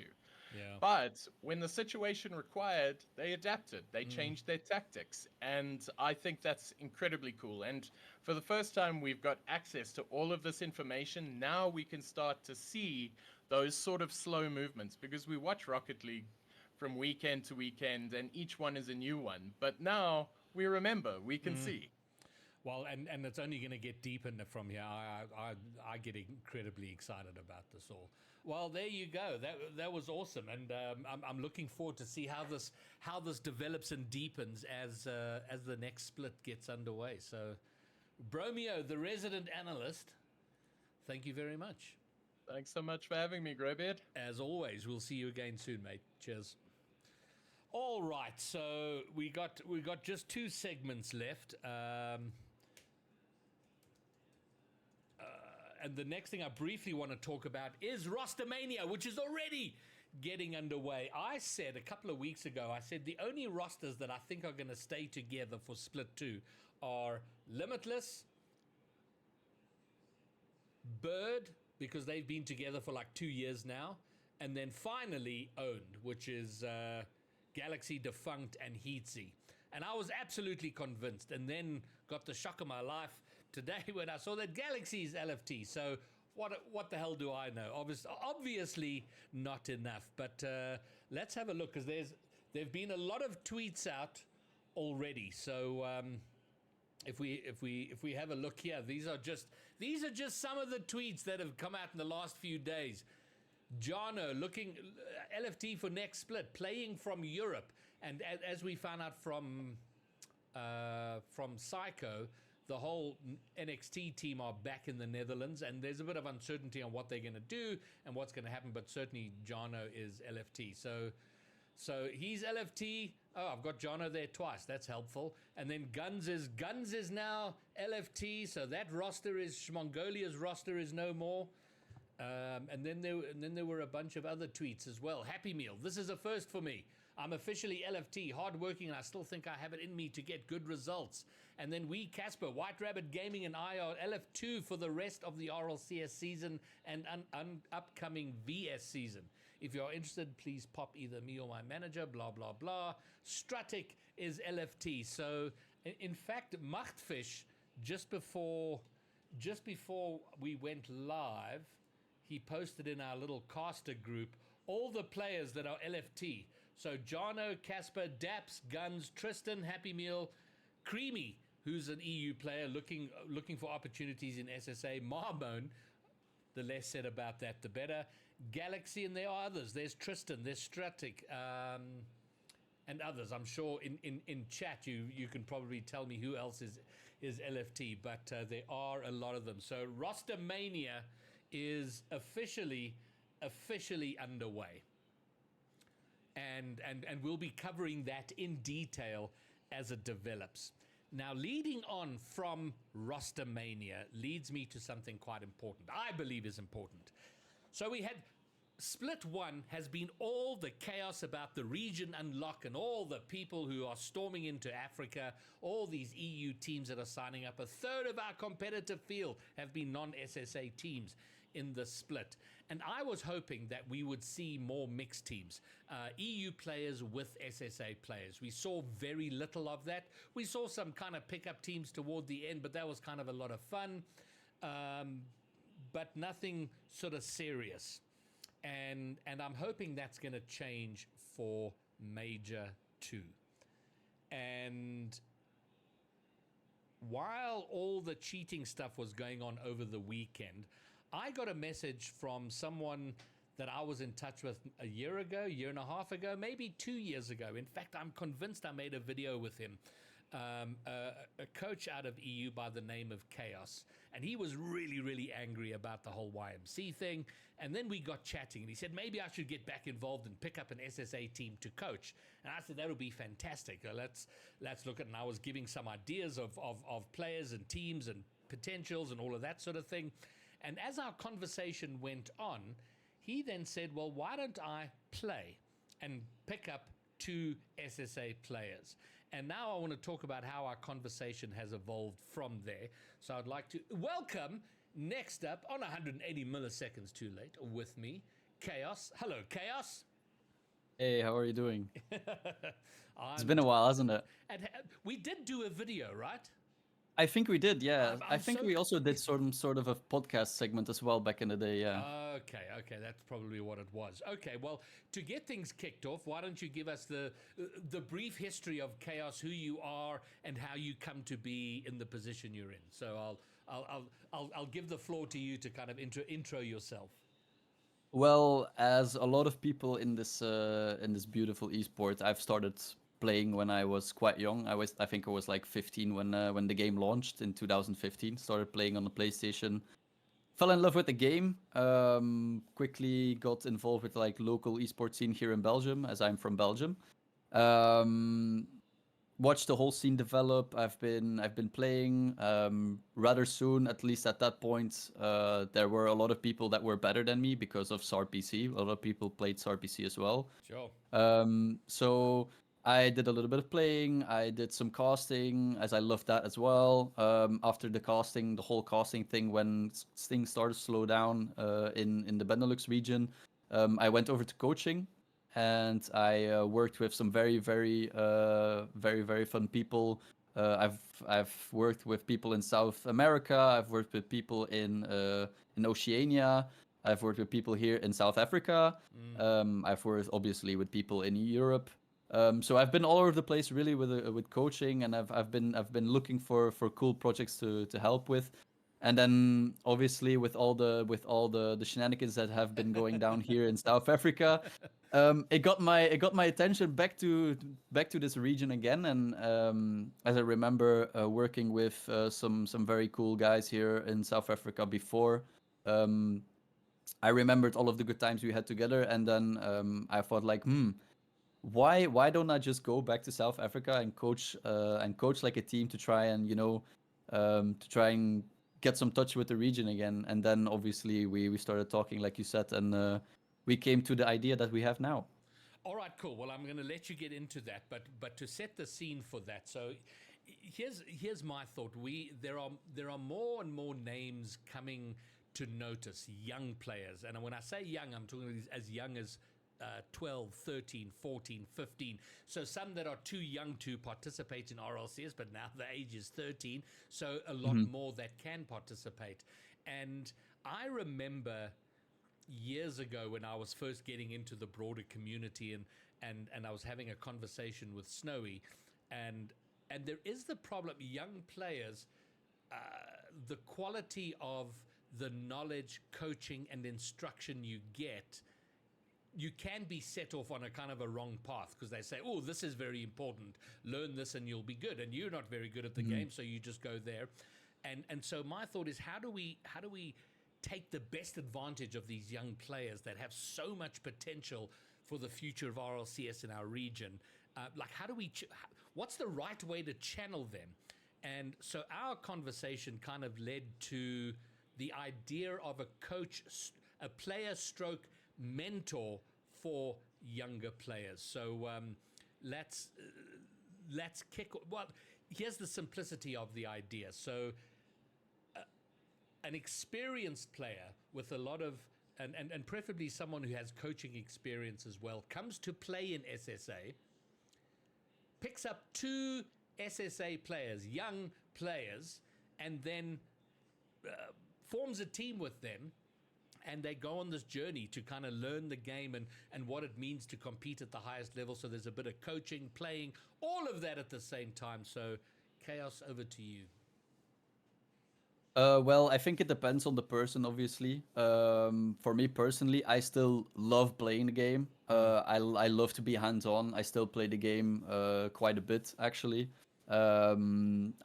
Yeah. But when the situation required, they adapted. They changed their tactics. And I think that's incredibly cool. And for the first time, we've got access to all of this information. Now we can start to see those sort of slow movements because we watch Rocket League from weekend to weekend and each one is a new one. But now we remember, we can see. Well, and it's only going to get deeper from here. I get incredibly excited about this all. Well, there you go. That was awesome, and I'm looking forward to see how this develops and deepens as the next split gets underway. So, Bromeo, the resident analyst, thank you very much. Thanks so much for having me, Greybeard. As always, we'll see you again soon, mate. Cheers. All right, so we got just 2 segments left. And the next thing I briefly want to talk about is Rostermania, which is already getting underway. I said a couple of weeks ago, the only rosters that I think are going to stay together for Split 2 are Limitless, Bird, because they've been together for like 2 years now, and then finally Owned, which is Galaxy, Defunct, and Heatsy. And I was absolutely convinced, and then got the shock of my life today when I saw that Galaxy's LFT. So what the hell do I know? Obviously not enough. But let's have a look, because there've been a lot of tweets out already. So if we have a look here, these are just some of the tweets that have come out in the last few days. Jano looking LFT for next split, playing from Europe, and as we found out from Psycho, the whole NXT team are back in the Netherlands, and there's a bit of uncertainty on what they're going to do and what's going to happen, but certainly Jano is LFT. So he's LFT. Oh, I've got Jano there twice. That's helpful. And then Guns is now LFT. So that roster is Mongolia's roster is no more. And then there were a bunch of other tweets as well. Happy Meal. This is a first for me. I'm officially LFT, hardworking, and I still think I have it in me to get good results. And then Casper, White Rabbit Gaming, and I are LF2 for the rest of the RLCS season and upcoming VS season. If you're interested, please pop either me or my manager, blah, blah, blah. Stratic is LFT. So, in fact, Machtfish, just before we went live, he posted in our little caster group all the players that are LFT. So Jano, Casper, Daps, Guns, Tristan, Happy Meal, Creamy, who's an EU player looking for opportunities in SSA, Marmone, the less said about that, the better, Galaxy, and there are others. There's Tristan, there's Stratic, and others. I'm sure in chat you can probably tell me who else is LFT, but there are a lot of them. So Rostermania is officially underway. And we'll be covering that in detail as it develops. Now, leading on from Rostermania leads me to something quite important, I believe is important. So we had Split 1 has been all the chaos about the region unlock and all the people who are storming into Africa, all these EU teams that are signing up. A third of our competitive field have been non-SSA teams in the split. And I was hoping that we would see more mixed teams, EU players with SSA players. We saw very little of that. We saw some kind of pickup teams toward the end, but that was kind of a lot of fun, but nothing sort of serious. And I'm hoping that's going to change for Major 2. And while all the cheating stuff was going on over the weekend, I got a message from someone that I was in touch with a year and a half ago, maybe 2 years ago. In fact, I'm convinced I made a video with him. A coach out of EU by the name of Chaos, and he was really, really angry about the whole YMC thing. And then we got chatting, and he said maybe I should get back involved and pick up an SSA team to coach. And I said that would be fantastic. Let's look at. And I was giving some ideas of players and teams and potentials and all of that sort of thing. And as our conversation went on, he then said, well, why don't I play and pick up 2 SSA players? And now I want to talk about how our conversation has evolved from there. So I'd like to welcome, next up, on 180 milliseconds too late, with me, Chaos. Hello, Chaos. Hey, how are you doing? It's been a while, hasn't it? And we did do a video, right? I think we did, yeah. I think we also did sort of a podcast segment as well back in the day, yeah. Okay, that's probably what it was. Okay, well, to get things kicked off, why don't you give us the brief history of Chaos, who you are, and how you come to be in the position you're in. So I'll give the floor to you to kind of intro yourself. Well, as a lot of people in this beautiful esport, I've started playing when I was quite young. I think I was like 15 when the game launched in 2015. Started playing on the PlayStation. Fell in love with the game. Quickly got involved with like local esports scene here in Belgium, as I'm from Belgium. Watched the whole scene develop. I've been playing. Rather soon, at least at that point, there were a lot of people that were better than me because of SARPC. A lot of people played SARPC as well. Sure. So I did a little bit of playing. I did some casting, as I loved that as well. After the casting, the whole casting thing, when things started to slow down in the Benelux region, I went over to coaching, and I worked with some very fun people. I've worked with people in South America. I've worked with people in Oceania. I've worked with people here in South Africa. I've worked obviously with people in Europe. So I've been all over the place really with coaching, and I've been looking for cool projects to help with. And then obviously with all the shenanigans that have been going down here in South Africa, it got my attention back to this region again. And as I remember working with some very cool guys here in South Africa before, I remembered all of the good times we had together, and then I thought like, why don't I just go back to South Africa and coach like a team to try and get some touch with the region again. And then obviously we started talking, like you said, and we came to the idea that we have now. All right, cool. Well, I'm going to let you get into that, but to set the scene for that, so here's my thought. There are more and more names coming to notice, young players, and when I say young, I'm talking as young as 12, 13, 14, 15. So some that are too young to participate in RLCS, but now the age is 13. So a lot more that can participate. And I remember years ago when I was first getting into the broader community and I was having a conversation with Snowy, and there is the problem, young players, the quality of the knowledge, coaching, and instruction you get, you can be set off on a kind of a wrong path because they say, oh, this is very important, learn this and you'll be good, and you're not very good at the game, so you just go there. And so my thought is, how do we take the best advantage of these young players that have so much potential for the future of RLCS in our region? Like, what's the right way to channel them? And so our conversation kind of led to the idea of a coach, a player stroke mentor for younger players. So let's kick. Well, here's the simplicity of the idea. So an experienced player with a lot of and preferably someone who has coaching experience as well comes to play in SSA, picks up 2 SSA players, young players, and then forms a team with them. And they go on this journey to kind of learn the game and what it means to compete at the highest level. So there's a bit of coaching, playing, all of that at the same time. So, Chaos, over to you. Well, I think it depends on the person, obviously. For me personally, I still love playing the game. I love to be hands-on. I still play the game quite a bit, actually. I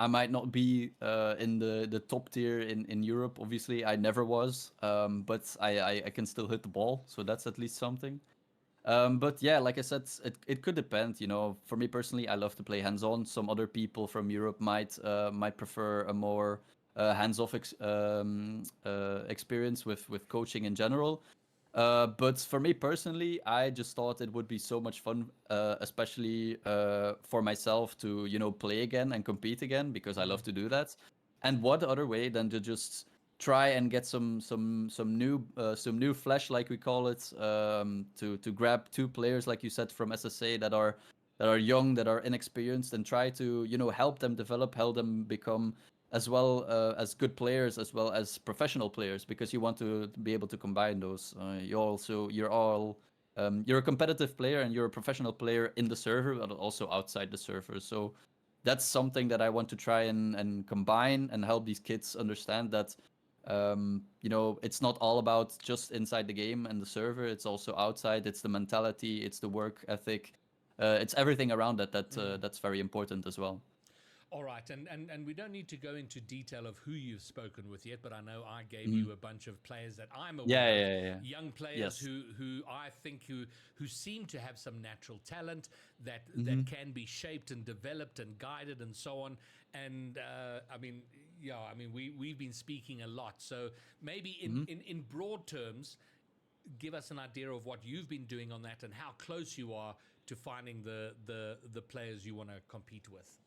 might not be in the top tier in Europe, obviously. I never was, but I can still hit the ball, so that's at least something. But yeah, like I said, it could depend. You know, for me personally, I love to play hands-on. Some other people from Europe might prefer a more hands-off experience with coaching in general. But for me personally, I just thought it would be so much fun, especially for myself to play again and compete again because I love to do that. And what other way than to just try and get some new flesh, like we call it, to grab two players, like you said, from SSA that are young, that are inexperienced, and try to help them develop, help them become as well as good players as well as professional players, because you want to be able to combine those. You're a competitive player and you're a professional player in the server, but also outside the server. So that's something that I want to try and combine and help these kids understand that it's not all about just inside the game and the server. It's also outside. It's the mentality. It's the work ethic. It's everything around that's very important as well. All right, and we don't need to go into detail of who you've spoken with yet, but I know I gave you a bunch of players that I'm aware of, young players Yes. who I think who seem to have some natural talent that can be shaped and developed and guided and so on. And we've been speaking a lot, so maybe in broad terms, give us an idea of what you've been doing on that and how close you are to finding the players you want to compete with.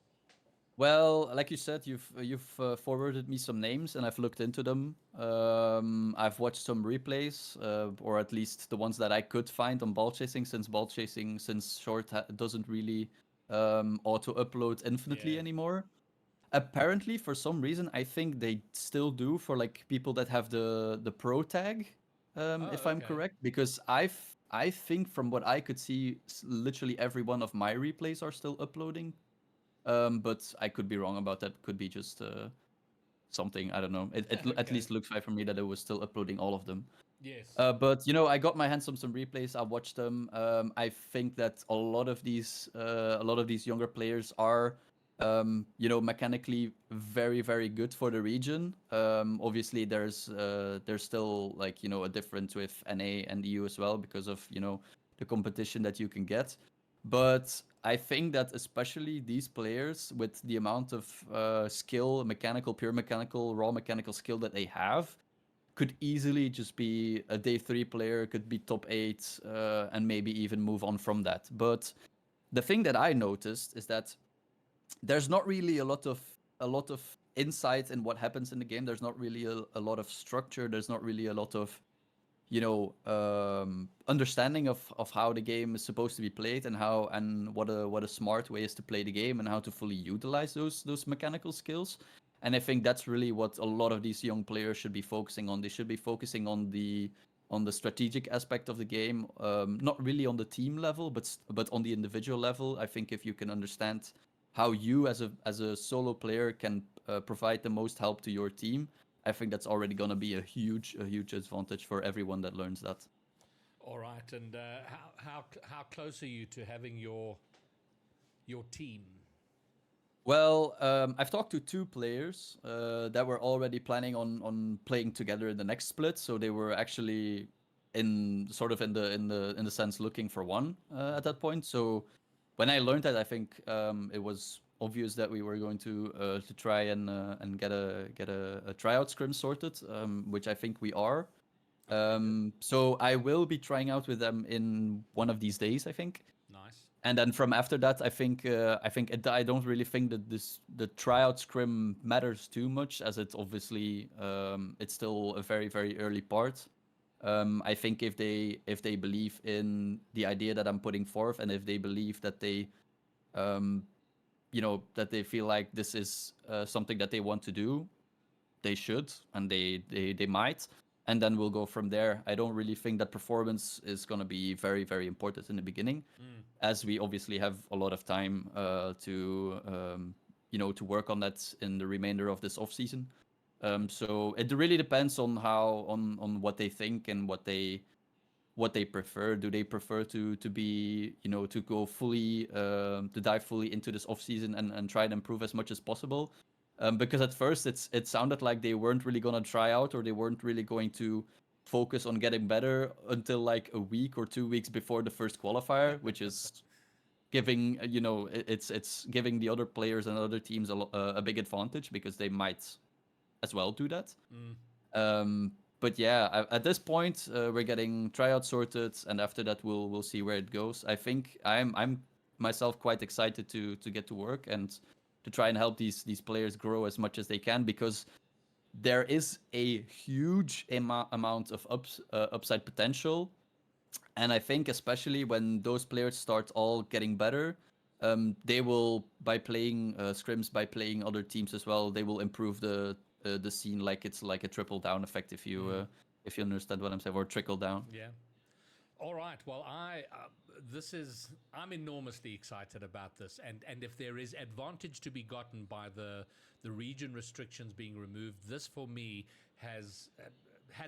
Well, like you said, you've forwarded me some names, and I've looked into them. I've watched some replays, or at least the ones that I could find on ball chasing, since short doesn't really auto upload infinitely anymore. Apparently, for some reason, I think they still do for like people that have the pro tag, if I'm correct, because I think from what I could see, literally every one of my replays are still uploading. But I could be wrong about that. Could be just something, I don't know. It at least looks like for me that it was still uploading all of them. Yes. But I got my hands on some replays. I watched them. I think that a lot of these younger players are mechanically very, very good for the region. Obviously there's still like a difference with NA and EU as well because of the competition that you can get. But I think that especially these players, with the amount of skill, pure mechanical, raw mechanical skill that they have, could easily just be a day 3 player, could be top 8, and maybe even move on from that. But the thing that I noticed is that there's not really a lot of insight in what happens in the game. There's not really a lot of structure. There's not really a lot of understanding of how the game is supposed to be played and what a smart way is to play the game and how to fully utilize those mechanical skills. And I think that's really what a lot of these young players should be focusing on. They should be focusing on the strategic aspect of the game, not really on the team level, but on the individual level. I think if you can understand how you as a solo player can provide the most help to your team, I think that's already going to be a huge advantage for everyone that learns that. All right, and how close are you to having your team? Well, I've talked to 2 players that were already planning on playing together in the next split, so they were actually in the sense looking for one at that point. So when I learned that, I think it was obvious that we were going to try and get a tryout scrim sorted, which I think we are. So I will be trying out with them in one of these days, I think. Nice. And then from after that, I don't really think that the tryout scrim matters too much, as it's obviously it's still a very, very early part. I think if they believe in the idea that I'm putting forth, and if they believe that they that they feel like this is something that they want to do, they should, and they might, and then we'll go from there. I don't really think that performance is going to be very, very important in the beginning, as we obviously have a lot of time to work on that in the remainder of this off season. So it really depends on on what they think and what they prefer. Do they prefer to be, to go fully, to dive fully into this off season and try and improve as much as possible? Because at first it sounded like they weren't really gonna try out, or they weren't really going to focus on getting better until like a week or 2 weeks before the first qualifier, which is giving, it's giving the other players and other teams a big advantage, because they might as well do that. But yeah, at this point, we're getting tryouts sorted, and after that, we'll see where it goes. I think I'm myself quite excited to get to work and to try and help these players grow as much as they can, because there is a huge amount of upside potential, and I think especially when those players start all getting better, they will, by playing scrims, by playing other teams as well, they will improve the scene, like it's like a triple down effect, if you understand what I'm saying, or trickle down. Yeah. All right. Well, I'm enormously excited about this, and if there is advantage to be gotten by the region restrictions being removed, this for me has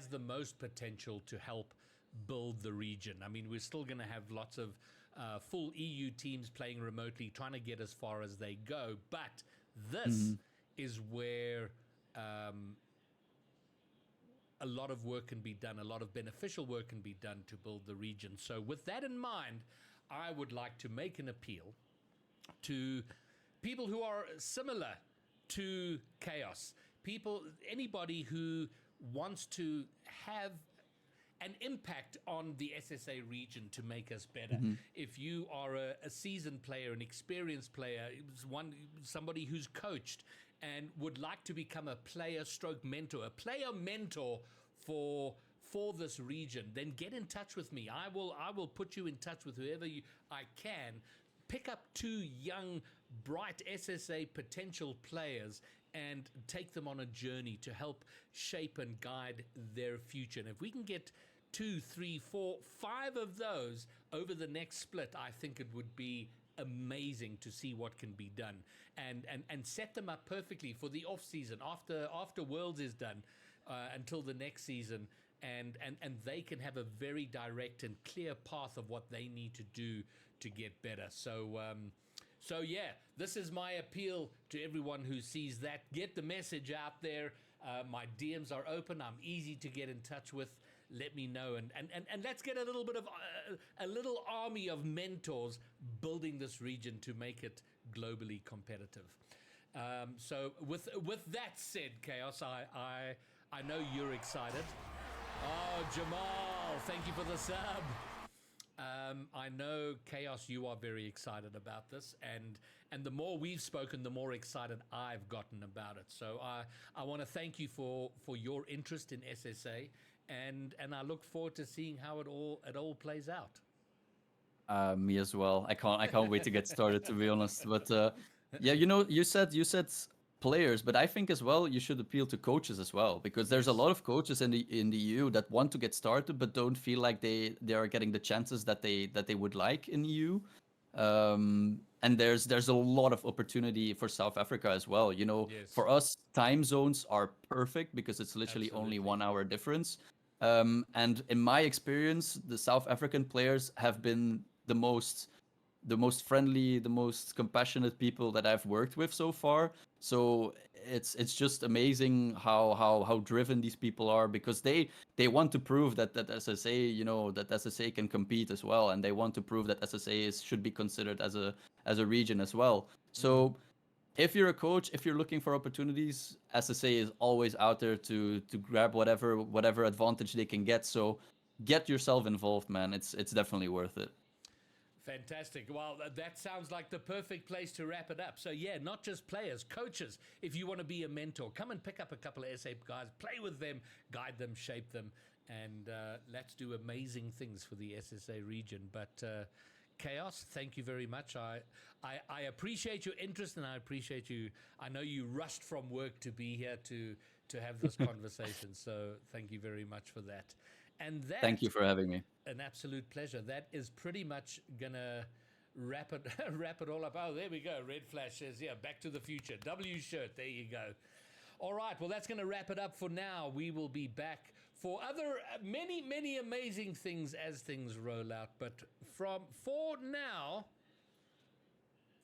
the most potential to help build the region. I mean, we're still going to have lots of full EU teams playing remotely, trying to get as far as they go, but this is where a lot of work can be done, a lot of beneficial work can be done to build the region. So with that in mind, I would like to make an appeal to people who are similar to Chaos, anybody who wants to have an impact on the SSA region to make us better. If you are a seasoned player, an experienced player, somebody who's coached and would like to become a player mentor for this region, then get in touch with me. I will put you in touch with whoever I can. Pick up 2 young, bright SSA potential players and take them on a journey to help shape and guide their future. And if we can get 2, 3, 4, 5 of those over the next split, I think it would be amazing to see what can be done, and set them up perfectly for the off season after Worlds is done, until the next season, and they can have a very direct and clear path of what they need to do to get better. So yeah, this is my appeal to everyone who sees that. Get the message out there. My DMs are open. I'm easy to get in touch with. Let me know, and let's get a little bit of a little army of mentors building this region to make it globally competitive. So with that said, Chaos, I know you're excited. Oh, Jamal, thank you for the sub. I know, Chaos, you are very excited about this, and the more we've spoken, the more excited I've gotten about it. So I want to thank you for your interest in SSA, and I look forward to seeing how it all plays out. Me as well. I can't wait to get started, to be honest. But yeah, you said players, but I think as well you should appeal to coaches as well, because there's a lot of coaches in the EU that want to get started but don't feel like they are getting the chances that they would like in EU. And there's a lot of opportunity for South Africa as well. For us, time zones are perfect because it's literally only 1 hour difference. And in my experience, the South African players have been the most friendly, the most compassionate people that I've worked with so far. So it's just amazing how driven these people are, because they want to prove that SSA, that SSA can compete as well, and they want to prove that SSA should be considered as a region as well. So if you're a coach, if you're looking for opportunities, SSA is always out there to grab whatever advantage they can get. So get yourself involved, man. It's definitely worth it. Fantastic. Well, that sounds like the perfect place to wrap it up. So yeah, not just players, coaches. If you want to be a mentor, come and pick up a couple of SA guys, play with them, guide them, shape them, and let's do amazing things for the SSA region. But Chaos, thank you very much. I appreciate your interest, and I appreciate you. I know you rushed from work to be here to have this conversation. So thank you very much for that. And thank you for having me. An absolute pleasure. That is pretty much gonna wrap it all up. Oh, there we go. Red flash says, yeah, Back to the Future. W shirt. There you go. All right, well, that's going to wrap it up for now. We will be back for other many, many amazing things as things roll out. But for now,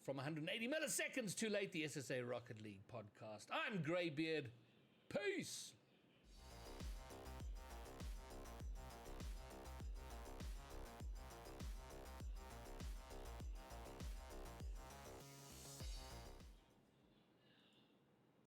from 180 milliseconds too late, the SSA Rocket League podcast. I'm Greybeard. Peace.